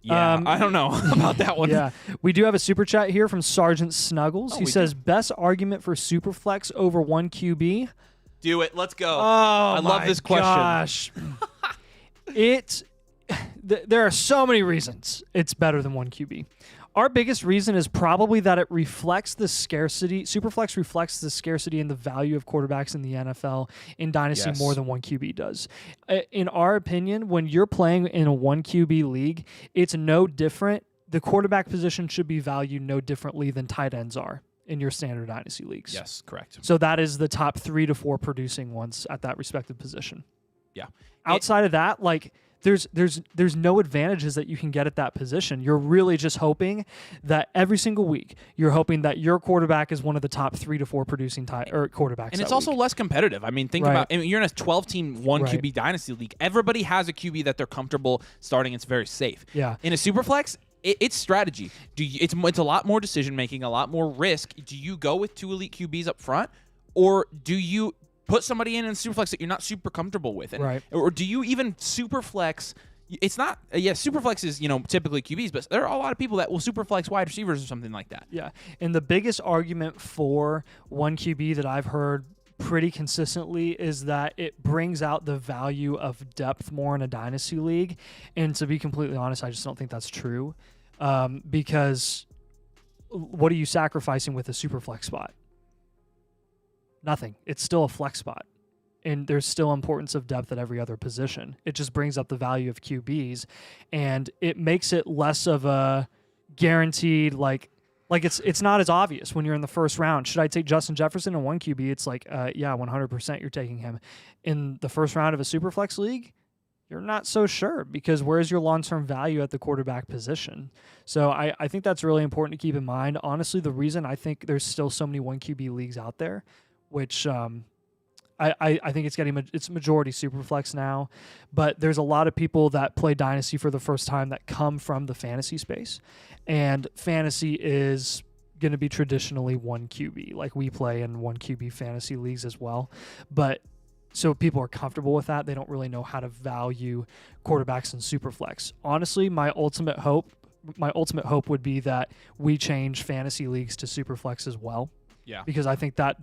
Yeah, I don't know about that one.
Yeah, we do have a super chat here from Sergeant Snuggles. He says, best argument for Superflex over 1 QB?
Do it. Let's go.
Oh,
I love this question.
Gosh. There are so many reasons it's better than 1 QB. Our biggest reason is probably that it reflects the scarcity. Superflex reflects the scarcity and the value of quarterbacks in the NFL in Dynasty more than 1 QB does. In our opinion, when you're playing in a 1 QB league, it's no different. The quarterback position should be valued no differently than tight ends are in your standard Dynasty leagues.
Yes, correct.
So that is the top 3 to 4 producing ones at that respective position.
Yeah.
Outside of that, like, there's no advantages that you can get at that position. You're really just hoping that every single week you're hoping that your quarterback is one of the top 3 to 4 producing quarterbacks.
And it's also less competitive. I mean, think about you're in a 12-team 1 QB Dynasty league. Everybody has a QB that they're comfortable starting. It's very safe.
Yeah.
In a Superflex, it's strategy. It's a lot more decision making, a lot more risk. Do you go with 2 elite QBs up front, or do you put somebody in Superflex that you're not super comfortable with? Or do you even Superflex? It's not, Superflex is, typically QBs, but there are a lot of people that will Superflex wide receivers or something like that.
Yeah. And the biggest argument for 1 QB that I've heard pretty consistently is that it brings out the value of depth more in a Dynasty league. And to be completely honest, I just don't think that's true. Because what are you sacrificing with a Superflex spot? Nothing. It's still a flex spot. And there's still importance of depth at every other position. It just brings up the value of QBs, and it makes it less of a guaranteed, like it's not as obvious when you're in the first round. Should I take Justin Jefferson in 1 QB? It's like, 100% you're taking him. In the first round of a Superflex league, you're not so sure, because where's your long-term value at the quarterback position? So I think that's really important to keep in mind. Honestly, the reason I think there's still so many 1 QB leagues out there, which I think it's majority Superflex now, but there's a lot of people that play Dynasty for the first time that come from the fantasy space, and fantasy is going to be traditionally 1 QB. Like, we play in 1 QB fantasy leagues as well, but so people are comfortable with that. They don't really know how to value quarterbacks in Superflex. Honestly, my ultimate hope would be that we change fantasy leagues to Superflex as well.
Yeah.
Because I think that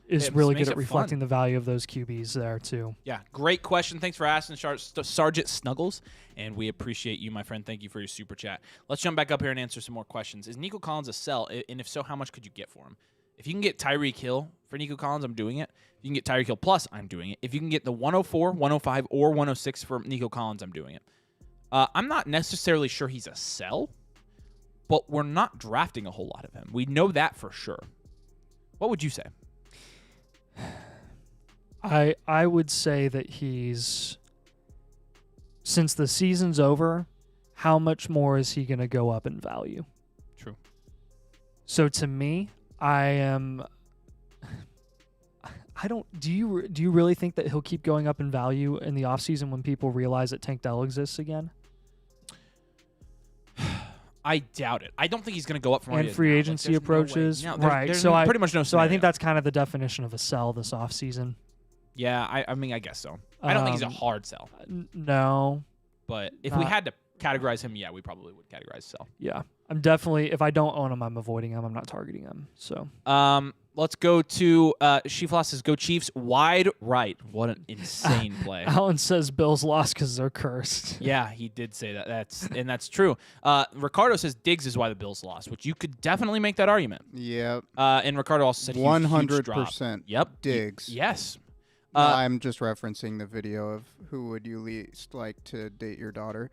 is
It
really
makes
good at
it
reflecting
fun.
the value of those QBs there too.
Yeah, great question. Thanks for asking, Sergeant Snuggles, and we appreciate you, my friend. Thank you for your super chat. Let's jump back up here and answer some more questions. Is Nico Collins a sell? And if so, how much could you get for him? If you can get Tyreek Hill for Nico Collins, I'm doing it. If you can get Tyreek Hill plus, I'm doing it. If you can get the 104, 105, or 106 for Nico Collins, I'm doing it. I'm not necessarily sure he's a sell, but we're not drafting a whole lot of him. We know that for sure. What would you say?
I would say that he's, since the season's over, how much more is he going to go up in value?
True.
So to me, do you really think that he'll keep going up in value in the offseason when people realize that Tank Dell exists again?
I doubt it. I don't think he's going to go up from
And free agency approaches. Right.
There's
so
pretty much no
So I think
scenario.
that's kind of the definition of a sell this offseason.
Yeah, I mean, I guess so. I don't think he's a hard sell.
No.
But if we had to categorize him, yeah, we probably would categorize sell.
Yeah. I'm definitely, if I don't own him, I'm avoiding him. I'm not targeting him. So.
Let's go to Shefloss says, "Go Chiefs, wide right." What an insane play.
Alan says Bills lost because they're cursed.
Yeah, he did say that. That's true. Ricardo says Diggs is why the Bills lost, which you could definitely make that argument.
Yep.
And Ricardo also said
100%.
Yep.
Diggs.
Yes.
I'm just referencing the video of who would you least like to date your daughter.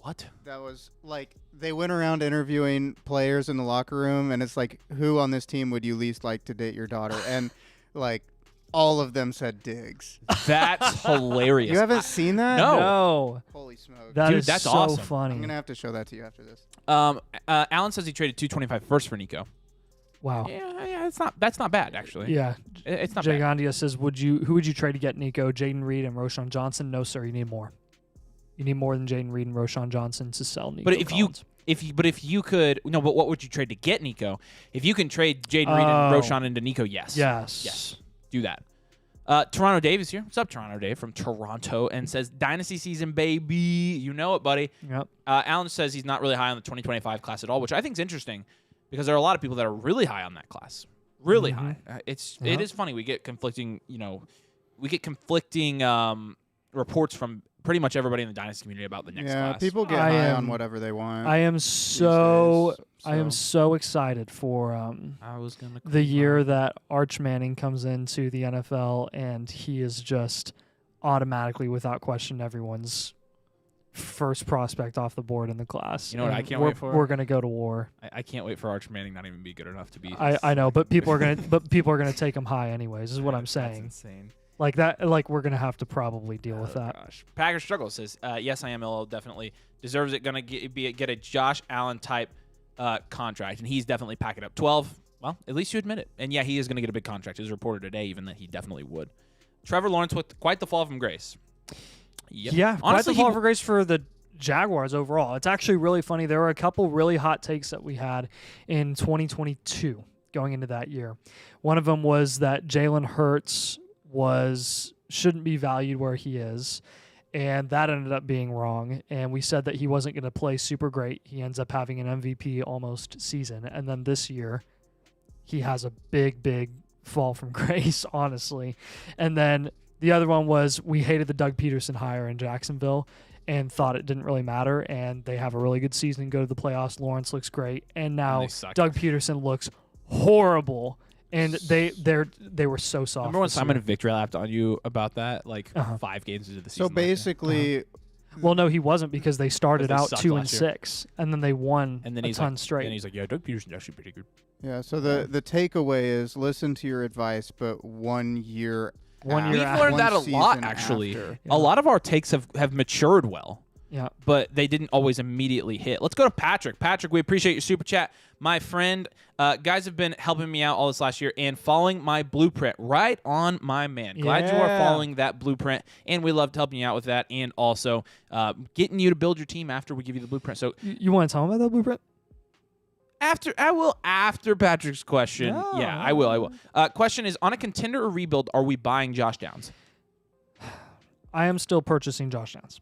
What?
That was like they went around interviewing players in the locker room, and it's like, who on this team would you least like to date your daughter? And like all of them said Diggs.
That's hilarious.
You haven't seen that?
No.
Holy smokes.
That is
Dude, that's
so
awesome.
funny.
I'm gonna have to show that to you after this.
Alan says he traded 225 first for Nico.
Wow.
Yeah, that's not bad actually.
Yeah.
It's not
Jay
bad.
Gandia says, who would you trade to get Nico? Jaden Reed and Roshan Johnson? No, sir. You need more. You need more than Jaden Reed and Roshan Johnson to sell Nico.
But if you could but what would you trade to get Nico? If you can trade Jaden Reed and Roshan into Nico, yes.
Yes.
Do that. Toronto Dave is here. What's up, Toronto Dave from Toronto, and says Dynasty season, baby. You know it, buddy.
Yep.
Alan says he's not really high on the 2025 class at all, which I think is interesting because there are a lot of people that are really high on that class. Really high. It is funny. We get conflicting, reports from pretty much everybody in the Dynasty community about the next class.
People get high on whatever they want.
I am so excited for the year that Arch Manning comes into the NFL and he is just automatically, without question, everyone's first prospect off the board in the class.
You know what
and
I can't wait for?
We're gonna go to war.
I can't wait for Arch Manning not even be good enough to be.
I know, but people are gonna take him high anyways. Is what I'm saying.
That's insane.
Like that, like we're gonna have to probably deal with that.
Gosh. Packers Struggle says, yes, I am LL definitely deserves it. Gonna get a Josh Allen type contract, and he's definitely packing up 12. Well, at least you admit it. And yeah, he is gonna get a big contract. It was reported today even that he definitely would. Trevor Lawrence with quite the fall from grace. Yep.
Yeah,
honestly,
quite the fall for grace for the Jaguars overall. It's actually really funny. There were a couple really hot takes that we had in 2022 going into that year. One of them was that Jalen Hurts shouldn't be valued where he is, and that ended up being wrong. And we said that he wasn't going to play super great. He ends up having an MVP almost season, and then this year he has a big fall from grace, honestly. And then the other one was we hated the Doug Peterson hire in Jacksonville and thought it didn't really matter, and they have a really good season, go to the playoffs. Lawrence looks great, and now Doug Peterson looks horrible. And they were so soft.
Remember when Simon Victory lapped on you about that, 5 games into the season?
So basically,
well, no, he wasn't, because they started out
sucked
2-6, and then they won a ton straight.
And he's like, yeah, Doug Peterson's actually pretty good.
Yeah. So the takeaway is listen to your advice, but 1 year.
We've learned that a lot, actually.
After.
A lot of our takes have matured well.
Yeah.
But they didn't always immediately hit. Let's go to Patrick. Patrick, we appreciate your super chat. My friend, guys have been helping me out all this last year and following my blueprint. Right on, my man. Glad you are following that blueprint, and we loved helping you out with that, and also getting you to build your team after we give you the blueprint. So
you want to tell him about that blueprint?
After Patrick's question.
No.
Yeah, I will. Question is, on a contender or rebuild, are we buying Josh Downs?
I am still purchasing Josh Downs.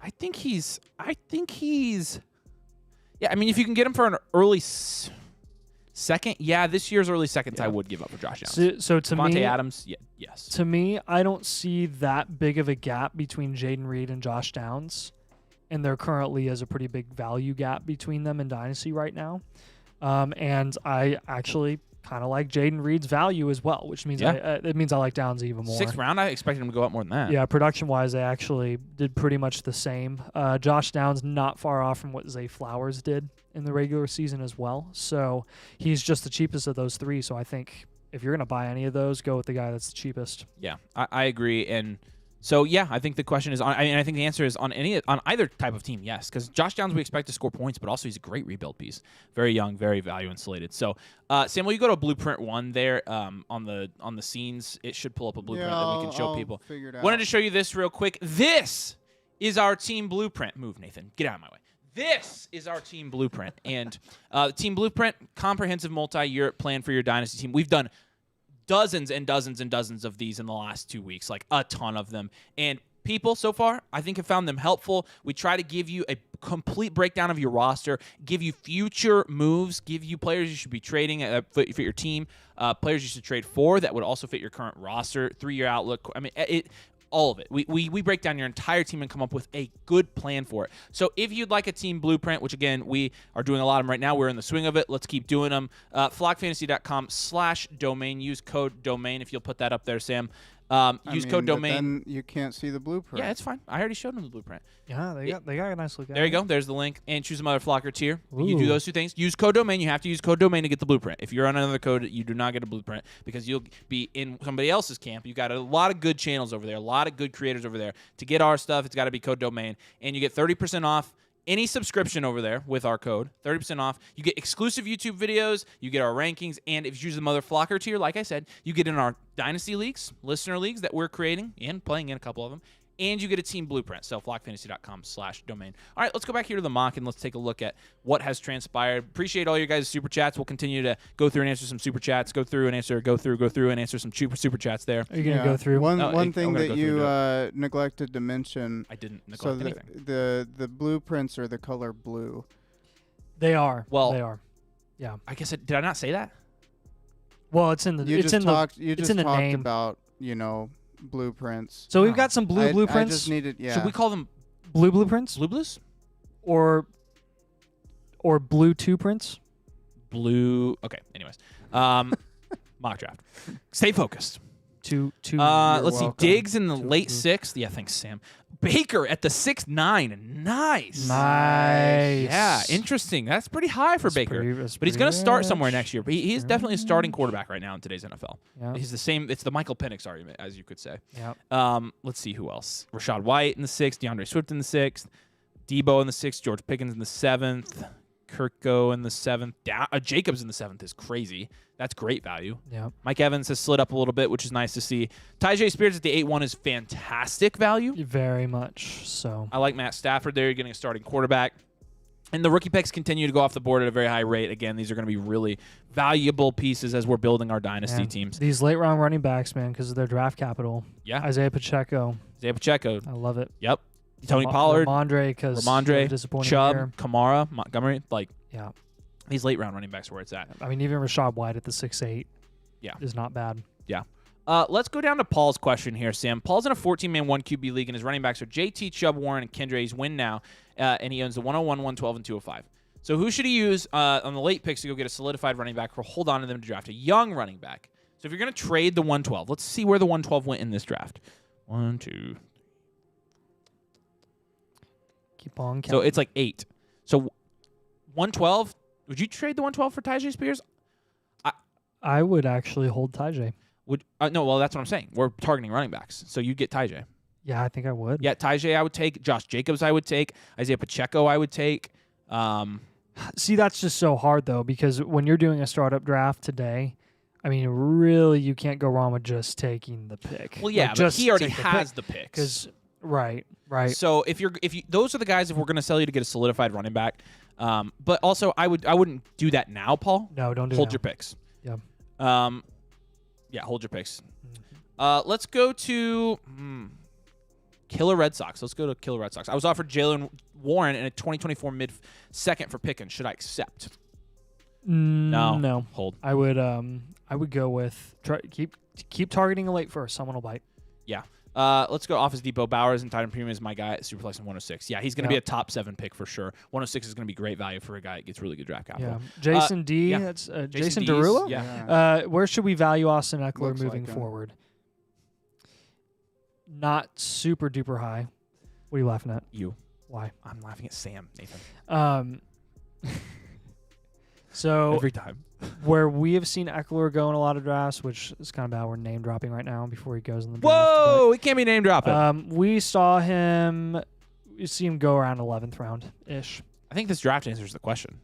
I think he's. Yeah, I mean, if you can get him for an early. Second, yeah, this year's early seconds I would give up for Josh Downs.
So to
Devontae
me,
Adams, yes.
To me, I don't see that big of a gap between Jaden Reed and Josh Downs, and there currently is a pretty big value gap between them in Dynasty right now. And I actually kind of like Jaden Reed's value as well, which means it means I like Downs even more.
6th round, I expected him to go up more than that.
Yeah, production-wise, they actually did pretty much the same. Josh Downs not far off from what Zay Flowers did in the regular season as well. So he's just the cheapest of those three. So I think if you're going to buy any of those, go with the guy that's the cheapest.
Yeah, I agree. And so, yeah, I think the question is, I think the answer is on either type of team, yes. Because Josh Downs, we expect to score points, but also he's a great rebuild piece. Very young, very value insulated. So, Sam, will you go to Blueprint 1 there on the scenes? It should pull up a blueprint that we can show people.
Figure it out.
Wanted to show you this real quick. This is our team blueprint. Move, Nathan. Get out of my way. This is our team blueprint. And team blueprint, comprehensive multi-year plan for your Dynasty team. We've done dozens and dozens and dozens of these in the last 2 weeks, like a ton of them. And people so far, I think, have found them helpful. We try to give you a complete breakdown of your roster, give you future moves, give you players you should be trading for your team, players you should trade for that would also fit your current roster, 3-year outlook. I mean, all of it. We break down your entire team and come up with a good plan for it. So if you'd like a team blueprint, which again, we are doing a lot of them right now, we're in the swing of it. Let's keep doing them. flockfantasy.com/domain. Use code domain if you'll put that up there, Sam. Use code domain.
Then you can't see the blueprint.
Yeah, it's fine. I already showed them the blueprint.
Yeah, they got a nice look at it.
There you go. There's the link. And choose another Flocker tier. You do
Ooh.
those two things. Use code domain. You have to use code domain to get the blueprint. If you're on another code, you do not get a blueprint because you'll be in somebody else's camp. You got a lot of good channels over there, a lot of good creators over there. To get our stuff, it's got to be code domain. And you get 30% off any subscription over there with our code, 30% off. You get exclusive YouTube videos, you get our rankings, and if you use the Mother Flocker tier, like I said, you get in our Dynasty leagues, listener leagues that we're creating and playing in a couple of them, and you get a team blueprint. So flockfantasy.com/domain. All right, let's go back here to the mock and let's take a look at what has transpired. Appreciate all your guys' super chats. We'll continue to go through and answer some super chats. Go through and answer some super chats there.
Are you going to go through?
One thing that you neglected to mention.
I didn't neglect
So
anything.
the blueprints are the color blue.
They are.
Well,
they are. Yeah.
I guess did I not say that?
Well, it's in the
You
it's
just
in
talked.
the
You
it's
just
in the
talked
name.
about blueprints.
So we've got some blue
I
blueprints.
just needed. Yeah.
Should we call them
Blue blueprints
blue blues?
or blue two prints?
Blue. Okay. Anyways, mock draft. Stay focused.
Two.
Let's see.
welcome.
Diggs in the
Two
late
blue.
6th. Yeah, thanks, Sam. Baker at the 6'9". Nice.
Nice.
Yeah, interesting. That's pretty high for Baker. But he's going to start somewhere next year. But he is definitely a starting quarterback right now in today's NFL.
Yeah.
He's the same. It's the Michael Penix argument, as you could say.
Yeah.
Let's see who else. Rashad White in the 6th. DeAndre Swift in the 6th. Debo in the 6th. George Pickens in the 7th. Kirko in the 7th. Jacobs in the 7th is crazy. That's great value.
Yeah.
Mike Evans has slid up a little bit, which is nice to see. Tyjae Spears at the 8-1 is fantastic value.
Very much so.
I like Matt Stafford there. You're getting a starting quarterback. And the rookie picks continue to go off the board at a very high rate. Again, these are going to be really valuable pieces as we're building our dynasty
Man,
teams.
These late round running backs, man, because of their draft capital.
Yeah.
Isaiah Pacheco.
Isaiah Pacheco.
I love it.
Yep. Tony Pollard.
Ramondre, because disappointing
Chubb.
year.
Kamara. Montgomery. Like,
Yeah.
these late round running backs are where it's at.
I mean, even Rashad White at the 6'8".
Yeah.
Is not bad.
Yeah. Let's go down to Paul's question here, Sam. Paul's in a 14-man 1 QB league, and his running backs are JT, Chubb, Warren, and Kendre. He's win now, and he owns the 101, 112, and 205. So who should he use on the late picks to go get a solidified running back or hold on to them to draft a young running back? So if you're going to trade the 112, let's see where the 112 went in this draft. 1, 2.
Keep on counting.
So it's like 8. So 112, would you trade the 112 for Tyjae Spears?
I would actually hold Tyjae.
No, well, that's what I'm saying. We're targeting running backs. So you get Tyjae.
Yeah, I think I would.
Yeah, Tyjae I would take. Josh Jacobs I would take. Isaiah Pacheco I would take.
See, that's just so hard, though, because when you're doing a startup draft today, I mean, really, you can't go wrong with just taking the pick.
Well, yeah,
Like,
but
just
he already
take the
has
pick.
the picks.
Because right.
So if those are the guys if we're going to sell you to get a solidified running back. But also I wouldn't do that now, Paul.
No, don't do
Hold
that.
your picks.
Yeah.
Yeah, hold your picks.
Mm-hmm.
Let's go to Killer Red Sox. Let's go to Killer Red Sox. I was offered Jalen Warren in a 2024 mid-second for Pickens. Should I accept?
No.
Hold.
I would go with keep targeting a late first. Someone will bite.
Yeah. Let's go Office Depot. Bowers and Titan Premium is my guy at Superflex in 106. Yeah, he's going to be a top 7 pick for sure. 106 is going to be great value for a guy that gets really good draft capital.
Yeah. Jason D.
yeah.
That's
Jason
Jason Derulo.
Yeah.
Where should we value Austin Eckler
Looks
moving
like him.
forward? Not super duper high. What are you laughing at?
You.
Why?
I'm laughing at Sam, Nathan.
So
Every time.
where we have seen Eckler go in a lot of drafts, which is kind of bad. We're name dropping right now before he goes in the draft.
Whoa! We can't be name dropping.
We see him go around 11th round ish.
I think this draft answers the question.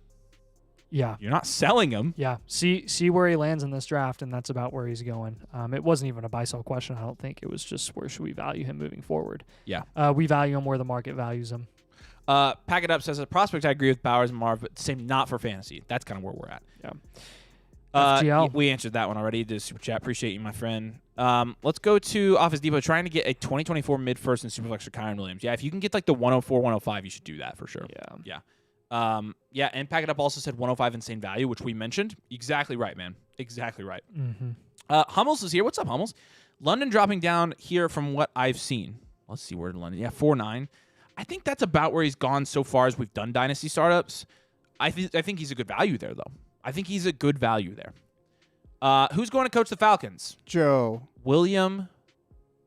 Yeah.
You're not selling him.
Yeah. See where he lands in this draft, and that's about where he's going. It wasn't even a buy sell question, I don't think. It was just where should we value him moving forward.
Yeah.
We value him where the market values him.
Pack It Up says, as a prospect, I agree with Bowers and Marv, but same not for fantasy. That's kind of where we're at.
Yeah. FGL.
We answered that one already. Did a super chat. Appreciate you, my friend. Let's go to Office Depot. Trying to get a 2024 mid-first and Superflex for Kyron Williams. Yeah, if you can get like the 104, 105, you should do that for sure.
Yeah.
Yeah, and Pack It Up also said 105 insane value, which we mentioned. Exactly right, man. Exactly right.
Mm-hmm.
Hummels is here. What's up, Hummels? London dropping down here from what I've seen. Let's see where in London. Yeah, 4.9. I think that's about where he's gone so far as we've done Dynasty startups. I think he's a good value there, though. I think he's a good value there. Who's going to coach the Falcons?
Joe.
William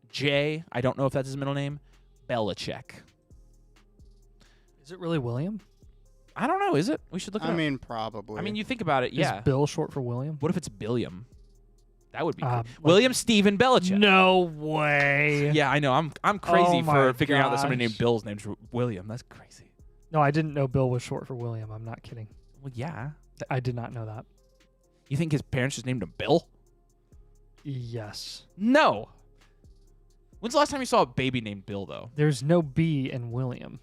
J. I don't know if that's his middle name. Belichick.
Is it really William?
I don't know. Is it? We should look it up.
I mean, probably.
I mean, you think about it. Yeah.
Is Bill short for William?
What if it's Billiam? That would be cool.
Like-
William Stephen Belichick.
No way.
Yeah, I know. I'm crazy
Oh
for
my
figuring out that somebody named
gosh.
Bill's name's William. That's crazy.
No, I didn't know Bill was short for William. I'm not kidding.
Well, yeah.
I did not know that.
You think his parents just named him Bill?
Yes.
No. When's the last time you saw a baby named Bill, though?
There's no B in William.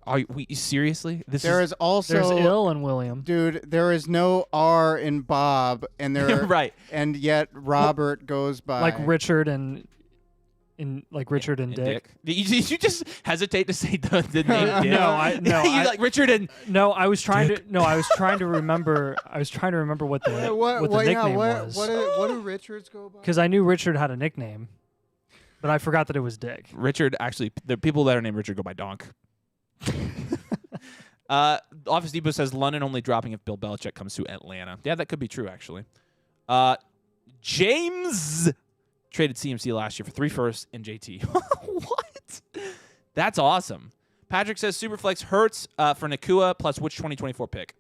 Are you seriously?
There is also
There's ill in William.
dude. There is no R in Bob, and there
right.
and yet Robert goes by
Like Richard and Richard and Dick.
You just hesitate to say the name Dick. You like Richard and
No, I was trying to remember. I was trying to remember what the nickname was.
What do Richards go by?
Because I knew Richard had a nickname, but I forgot that it was Dick.
Richard. Actually, the people that are named Richard go by Donk. Office Depot says London only dropping if Bill Belichick comes to Atlanta. Yeah, that could be true, actually. James traded CMC last year for 3 firsts and JT. What? That's awesome. Patrick says Superflex hurts for Nakua plus which 2024 pick?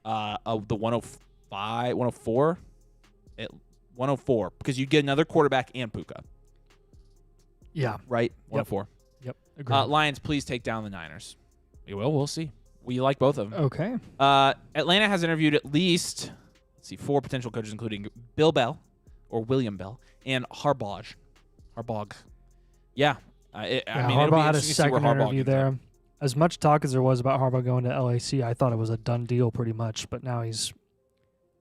The 105, 104? 104, because you'd get another quarterback and Puka.
Yeah.
Right? 104.
Yep. Agreed.
Lions, please take down the Niners. We will. We'll see. We like both of them.
Okay.
Atlanta has interviewed at least, 4 potential coaches, including Bill Bell or William Bell and Harbaugh. Yeah. I mean, it'll be
Harbaugh had a
interesting to see where
second
Harbaugh
interview
gets at.
there. As much talk as there was about Harbaugh going to LAC, I thought it was a done deal pretty much, but now he's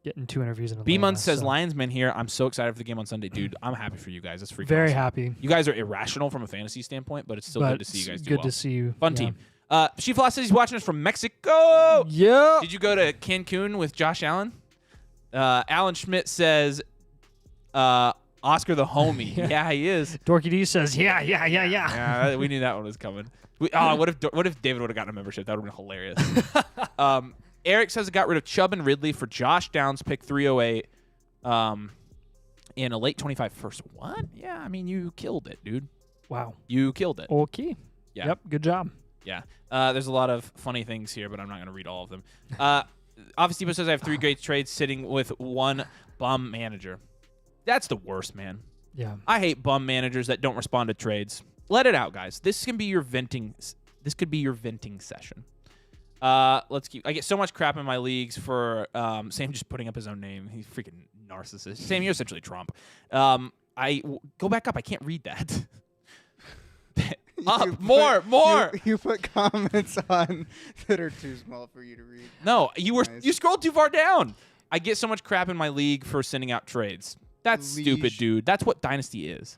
getting 2 interviews in Atlanta.
B-Month says
so.
Lionsman here. I'm so excited for the game on Sunday. Dude, I'm happy for you guys. That's freaking
Very
awesome.
happy.
You guys are irrational from a fantasy standpoint, but it's still
But
good to see you guys do
good
well.
to see you.
Fun
yeah.
team. Shifla says he's watching us from Mexico.
Yeah.
Did you go to Cancun with Josh Allen? Alan Schmidt says Oscar the homie. Yeah, he is.
Dorky D says, yeah.
Yeah, we knew that one was coming. What if David would have gotten a membership? That would have been hilarious. Eric says it got rid of Chubb and Ridley for Josh Downs, pick 308, in a late 25 first. What? Yeah, I mean, you killed it, dude.
Wow.
You killed it.
Okay.
Yeah.
Yep. Good job.
Yeah. There's a lot of funny things here, but I'm not going to read all of them. Office Depot says I have 3 great trades sitting with 1 bum manager. That's the worst, man.
Yeah.
I hate bum managers that don't respond to trades. Let it out, guys. This can be your venting. This could be your venting session. Let's keep. I get so much crap in my leagues for Sam just putting up his own name. He's freaking narcissist. Sam, you're essentially Trump. Go back up. I can't read that. More.
You put comments on that are too small for you to read.
No, you
Nice.
scrolled too far down. I get so much crap in my league for sending out trades. That's stupid,
Leash.
dude. That's what Dynasty is.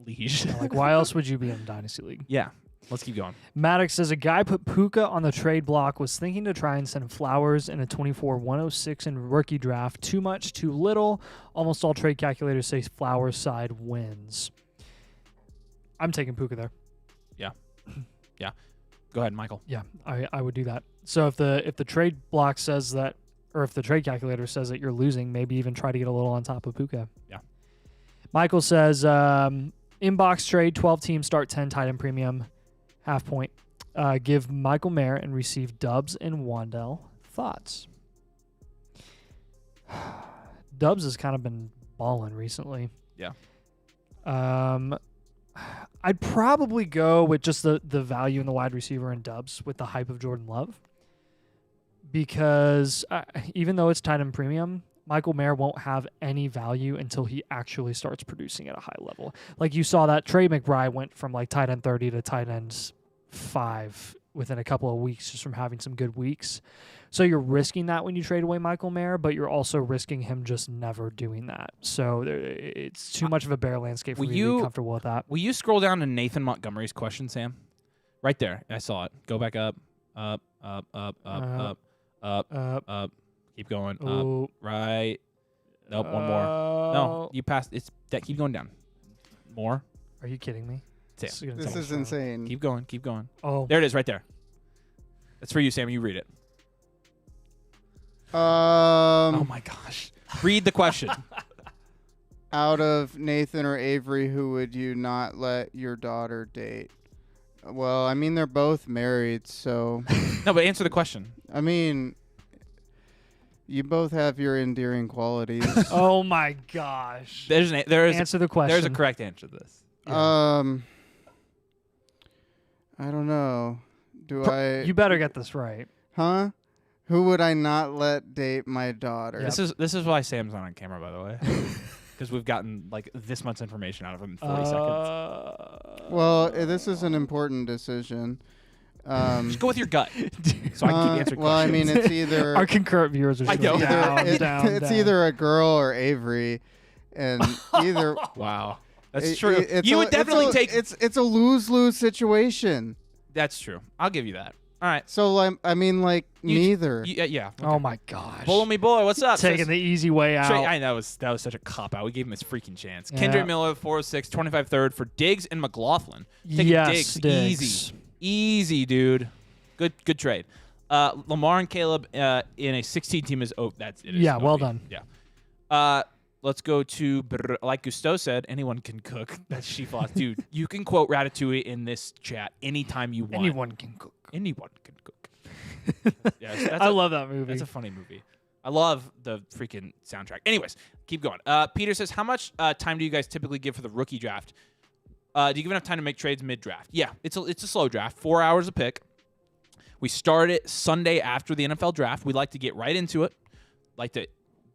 Liege.
Like, why else would you be in Dynasty League?
Yeah. Let's keep going.
Maddox says a guy put Puka on the trade block, was thinking to try and send Flowers in a 24-106 in rookie draft. Too much, too little. Almost all trade calculators say Flowers side wins. I'm taking Puka there.
Yeah. Go ahead, Michael.
Yeah, I would do that. So if the trade block says that, or if the trade calculator says that you're losing, maybe even try to get a little on top of Puka.
Yeah.
Michael says inbox trade, 12 teams, start 10 tight end premium, half point. Give Michael Mayer and receive Dubs and Wandell. Thoughts? Dubs has kind of been balling recently.
Yeah.
I'd probably go with just the value in the wide receiver and Dubs with the hype of Jordan Love. Because even though it's tight end premium, Michael Mayer won't have any value until he actually starts producing at a high level. Like you saw that Trey McBride went from like tight end 30 to tight end 5 within a couple of weeks just from having some good weeks. So you're risking that when you trade away Michael Mayer, but you're also risking him just never doing that. So it's too much of a bare landscape for you to be comfortable with that.
Will you scroll down to Nathan Montgomery's question, Sam? Right there. I saw it. Go back up. Keep going. Up. Right. Nope. One more. No, you passed. It's that. Keep going down. More.
Are you kidding me?
Sam.
This is insane.
Keep going. Keep going.
Oh,
there it is. Right there. That's for you, Sam. You read it. Oh my gosh. Read the question.
Out of Nathan or Avery, who would you not let your daughter date? Well, I mean, they're both married, so.
No, but answer the question.
I mean, you both have your endearing qualities.
Oh my gosh.
There is
answer the question.
There's a correct answer to this.
Yeah.
I don't know.
You better get this right.
Huh? Who would I not let date my daughter?
Yep. This is why Sam's not on camera, by the way, because we've gotten like this much information out of him in 40 seconds.
Well, this is an important decision.
Just go with your gut, so I can keep answering questions.
Well, I mean, it's either
our concurrent viewers are
it's either a girl or Avery, and either.
Wow, that's true. You would definitely take.
It's a lose-lose situation.
That's true. I'll give you that. All right.
So I mean, like neither.
Yeah. Okay.
Oh my gosh.
Bully me, boy. What's up?
Taking the easy way out.
I know that was such a cop out. We gave him his freaking chance. Yeah. Kendrick Miller, 406, 25 third for Diggs and McLaughlin.
Yes,
Diggs. Easy, dude. Good trade. Lamar and Caleb in a 16 team is that's it.
Yeah, well done.
Yeah. Let's go to, like Gusteau said, anyone can cook. That's Sheafloss. Dude, you can quote Ratatouille in this chat anytime you want.
Anyone can cook.
Anyone can cook. Yes,
I love that movie.
That's a funny movie. I love the freaking soundtrack. Anyways, keep going. Peter says, how much time do you guys typically give for the rookie draft? Do you give enough time to make trades mid-draft? Yeah, it's a slow draft. 4 hours a pick. We start it Sunday after the NFL draft. We like to get right into it. Like to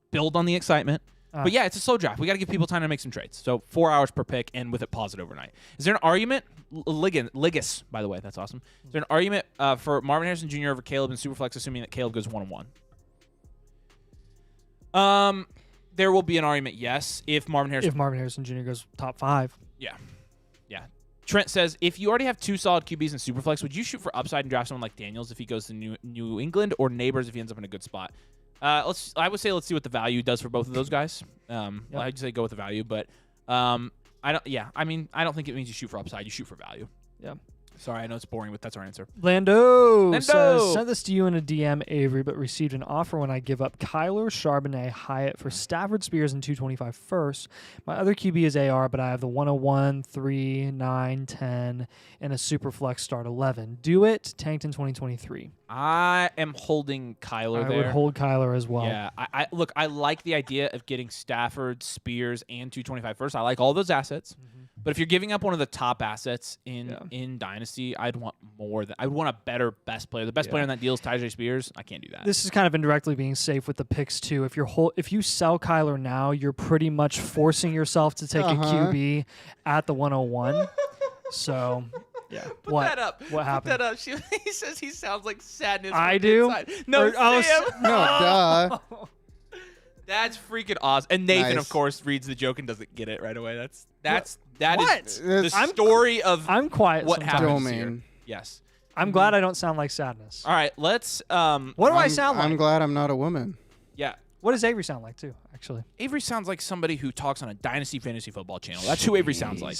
build on the excitement. But yeah, it's a slow draft. We got to give people time to make some trades. So 4 hours per pick and with it paused overnight. Is there an argument? Ligas, by the way, that's awesome. Is there an argument for Marvin Harrison Jr. over Caleb and Superflex, assuming that Caleb goes 1-1? There will be an argument, yes, if Marvin Harrison
Jr. goes top 5.
Yeah. Trent says, if you already have 2 solid QBs in Superflex, would you shoot for upside and draft someone like Daniels if he goes to New England, or Neighbors if he ends up in a good spot? I would say let's see what the value does for both of those guys. I'd say go with the value, but I don't think it means you shoot for upside. You shoot for value.
Yeah.
Sorry, I know it's boring, but that's our answer.
Lando says, sent this to you in a DM, Avery, but received an offer when I give up Kyler, Charbonnet, Hyatt for Stafford, Spears, and 225 first. My other QB is AR, but I have the 101, 3, 9, 10, and a super flex start 11. Do it. Tanked in 2023.
I am holding Kyler there.
I would hold Kyler as well.
Yeah. I like the idea of getting Stafford, Spears, and 225 first. I like all those assets. Mm-hmm. But if you're giving up one of the top assets in Dynasty, I'd want a better best player. The best player in that deal is Tyjae Spears. I can't do that.
This is kind of indirectly being safe with the picks too. If you sell Kyler now, you're pretty much forcing yourself to take a QB at the 101. So, yeah.
Put that up.
What happened?
Put that up. He says he sounds like sadness.
I do.
Inside. No, Sam.
No, duh.
That's freaking awesome. And Nathan,
Nice.
of course, reads the joke and doesn't get it right away. That is
What?
the story of
I'm quiet
what
sometimes.
happens
Domain.
here. Yes.
I'm glad I don't sound like Sadness.
All right, let's
What do I sound like?
I'm glad I'm not a woman.
yeah.
What does Avery sound like too? Actually,
Avery sounds like somebody who talks on a Dynasty fantasy football channel. That's who Avery sounds like.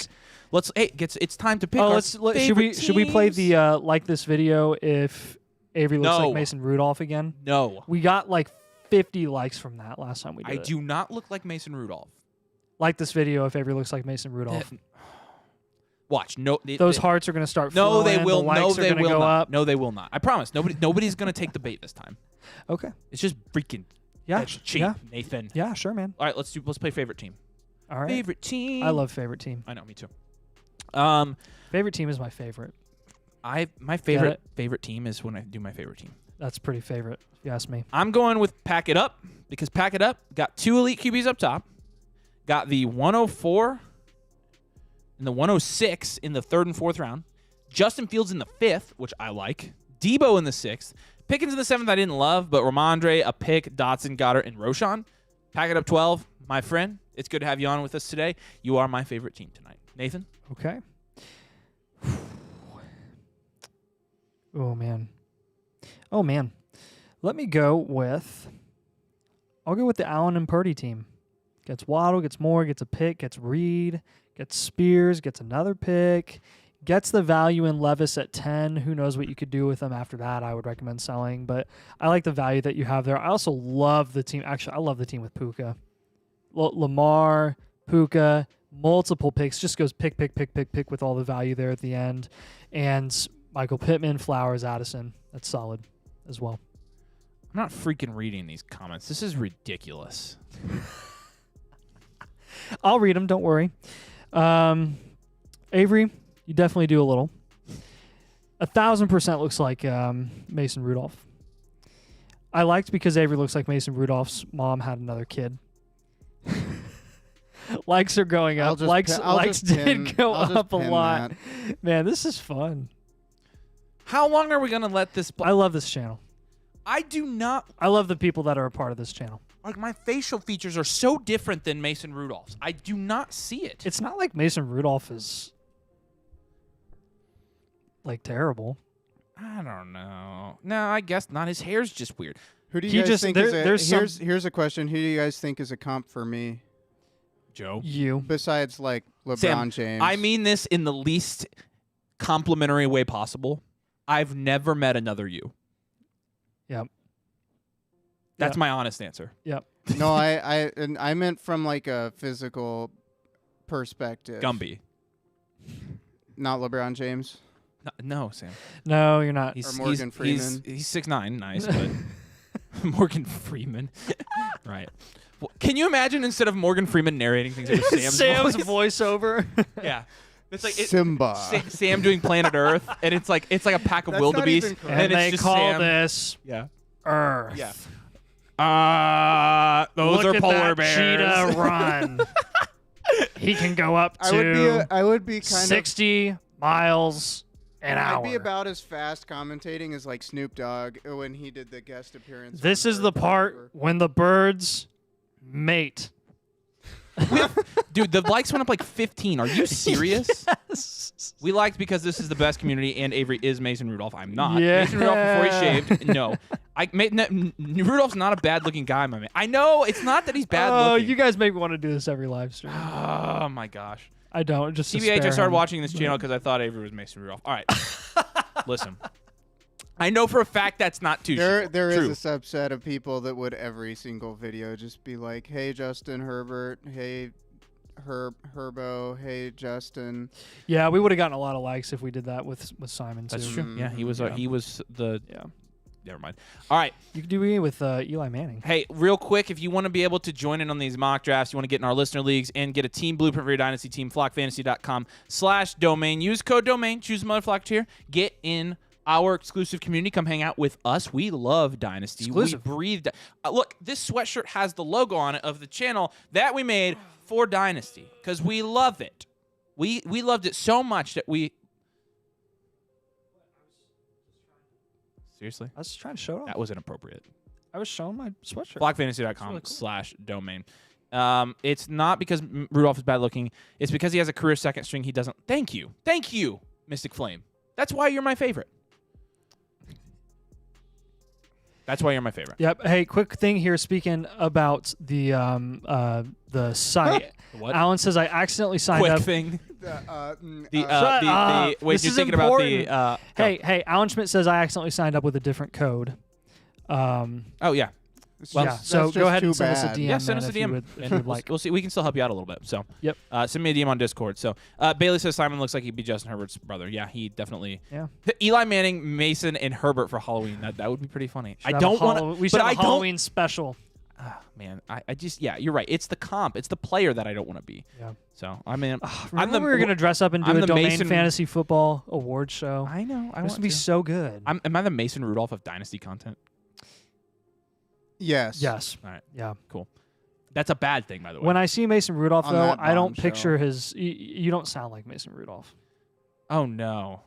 It's time to pick our
should we
favorite
play
teams.
the like this video if Avery looks
No.
like Mason Rudolph again?
No.
We got like 50 likes from that last time we did
I
it.
do not look like Mason Rudolph.
Like this video if Avery looks like Mason Rudolph.
Watch. No.
Those hearts are going to start
No,
flowing.
they will.
The likes
No,
are
they
gonna
will
go
not.
up.
No, they will not. I promise. Nobody's going to take the bait this time.
Okay.
It's just freaking
Yeah.
that's cheap,
Yeah.
Nathan.
Yeah, sure, man.
All right, let's play favorite team.
All right.
Favorite team.
I love favorite team.
I know, me too.
Favorite team is my favorite.
My favorite team is when I do my favorite team.
That's pretty favorite, if you ask me.
I'm going with Pack It Up because Pack It Up got 2 elite QBs up top, got the 104 and the 106 in the 3rd and 4th round, Justin Fields in the 5th, which I like, Debo in the 6th, Pickens in the 7th I didn't love, but Ramondre, a pick, Dotson, Goddard, and Roshan. Pack It Up 12, my friend. It's good to have you on with us today. You are my favorite team tonight. Nathan?
Okay. Oh, man. Oh, man. Let me go with... I'll go with the Allen and Purdy team. Gets Waddle, gets Moore, gets a pick, gets Reed, gets Spears, gets another pick, gets the value in Levis at 10. Who knows what you could do with them after that. I would recommend selling, but I like the value that you have there. I also love the team. Actually, I love the team with Puka. Lamar, Puka, multiple picks. Just goes pick with all the value there at the end. And Michael Pittman, Flowers, Addison. That's solid as well.
I'm not freaking reading these comments. This is ridiculous.
I'll read them. Don't worry. Avery, you definitely do a little. 1,000% looks like Mason Rudolph. I liked because Avery looks like Mason Rudolph's mom had another kid. Likes are going up. Likes did go up a lot. Man, this is fun.
How long are we going to let this...
I love this channel.
I do not...
I love the people that are a part of this channel.
Like, my facial features are so different than Mason Rudolph's. I do not see it.
It's not like Mason Rudolph is, like, terrible.
I don't know. No, I guess not. His hair's just weird.
Who do
He
you guys
just-
think
there-
is
there's
here's a question. Who do you guys think is a comp for me
Joe?
You.
besides like LeBron
Sam,
James?
I mean this in the least complimentary way possible. I've never met another you.
Yep.
That's
Yep.
my honest answer.
Yep.
no, I meant from like a physical perspective.
Gumby.
Not LeBron James.
No, Sam.
No, you're not.
He's,
Or Morgan Freeman.
He's 6'9", nice, but Morgan Freeman. Right. Well, can you imagine instead of Morgan Freeman narrating things, it was Sam's voice?
voiceover.
Yeah. It's like
Simba.
Sam doing Planet Earth, and it's like a pack of
That's not
wildebeest,
even correct.
and
And
it's
they
just
call
Sam.
this
Yeah.
Earth.
Yeah. Those
Look
are
at
polar
that
bears.
cheetah run. He can go up to
I would be kind
60 miles an hour.
I'd be about as fast commentating as like Snoop Dogg when he did the guest appearance.
This
on
is the
Earth
part
Hour.
when the birds mate.
Dude, the likes went up like 15. Are you serious? We liked because this is the best community, and Avery is Mason Rudolph. I'm not.
Yeah.
Mason Rudolph before he shaved. No. Rudolph's not a bad-looking guy, my man. I know. It's not that he's bad
Oh,
looking.
you guys make me want to do this every live stream.
Oh, my gosh.
I don't. Just to
TBH, I
spare
started
him.
watching this channel because I thought Avery was Mason Rudolph. All right. Listen. I know for a fact that's not too
There
true.
is a subset of people that would every single video just be like, "Hey Justin Herbert, hey Herbo, hey Justin."
Yeah, we would have gotten a lot of likes if we did that with Simon too.
That's true. Yeah, he was
Yeah.
he was the
Yeah.
Never mind. All right.
You could do it with Eli Manning.
Hey, real quick, if you want to be able to join in on these mock drafts, you want to get in our listener leagues and get a team blueprint for your dynasty team, flockfantasy.com/domain. Use code domain, choose Mother Flock tier, get in our exclusive community. Come hang out with us. We love Dynasty.
Exclusive.
We breathe. Look, this sweatshirt has the logo on it of the channel that we made for Dynasty because we love it. We loved it so much that we... Seriously?
I was just trying to show it off.
That was inappropriate.
I was showing my sweatshirt.
Blockfantasy.com/domain. It's not because Rudolph is bad looking. It's because he has a career second string. He doesn't. Thank you, Mystic Flame. That's why you're my favorite. That's why you're my favorite.
Yep. Hey, quick thing here. Speaking about the site,
What?
Alan says I accidentally signed
Quick
up.
thing.
Shut
Wait,
up.
you're
This is
thinking
important.
about the.
Hey, Alan Schmidt says I accidentally signed up with a different code.
Oh yeah.
Well,
That's
so
just
go ahead
too
and send us a
bad.
DM.
Yeah, send
man,
us a
if you
DM.
would- if
and
you'd like.
we'll see. We can still help you out a little bit. So,
Yep.
Send me a DM on Discord. So, Bailey says Simon looks like he'd be Justin Herbert's brother. Yeah, he definitely.
Yeah.
Eli Manning, Mason, and Herbert for Halloween. That would be pretty funny.
Should
I
have a
don't want to.
We should
but
have
I
a Halloween special.
Man, I just you're right. It's the comp. It's the player that I don't want to be.
Yeah.
So I mean,
Remember we were gonna dress up and do
I'm
a
the
domain
Mason-
fantasy football award show.
I know. I
This
want
would be
to.
so good.
Am I the Mason Rudolph of Dynasty content?
Yes.
Yes.
All right.
Yeah.
Cool. That's a bad thing, by the way.
When I see Mason Rudolph,
On
though,
that
I don't
bombshell.
picture his. You don't sound like Mason Rudolph.
oh no.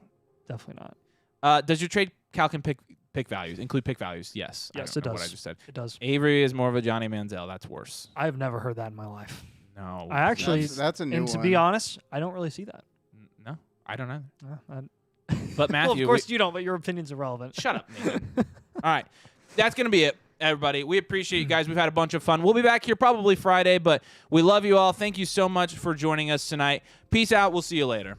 Definitely not.
Does your trade calc and pick values include pick values? Yes. I
Yes,
don't
it
know What I
does.
just said.
It does.
Avery is more of a Johnny Manziel. That's worse.
I've never heard that in my life.
No.
I actually,
That's a new
and
one.
to be honest, I don't really see that.
No, I don't know.
Well,
But Matthew,
of course you don't, but your opinion's irrelevant.
shut up, Nathan. All right. That's going to be it, everybody. We appreciate you guys. We've had a bunch of fun. We'll be back here probably Friday, but we love you all. Thank you so much for joining us tonight. Peace out. We'll see you later.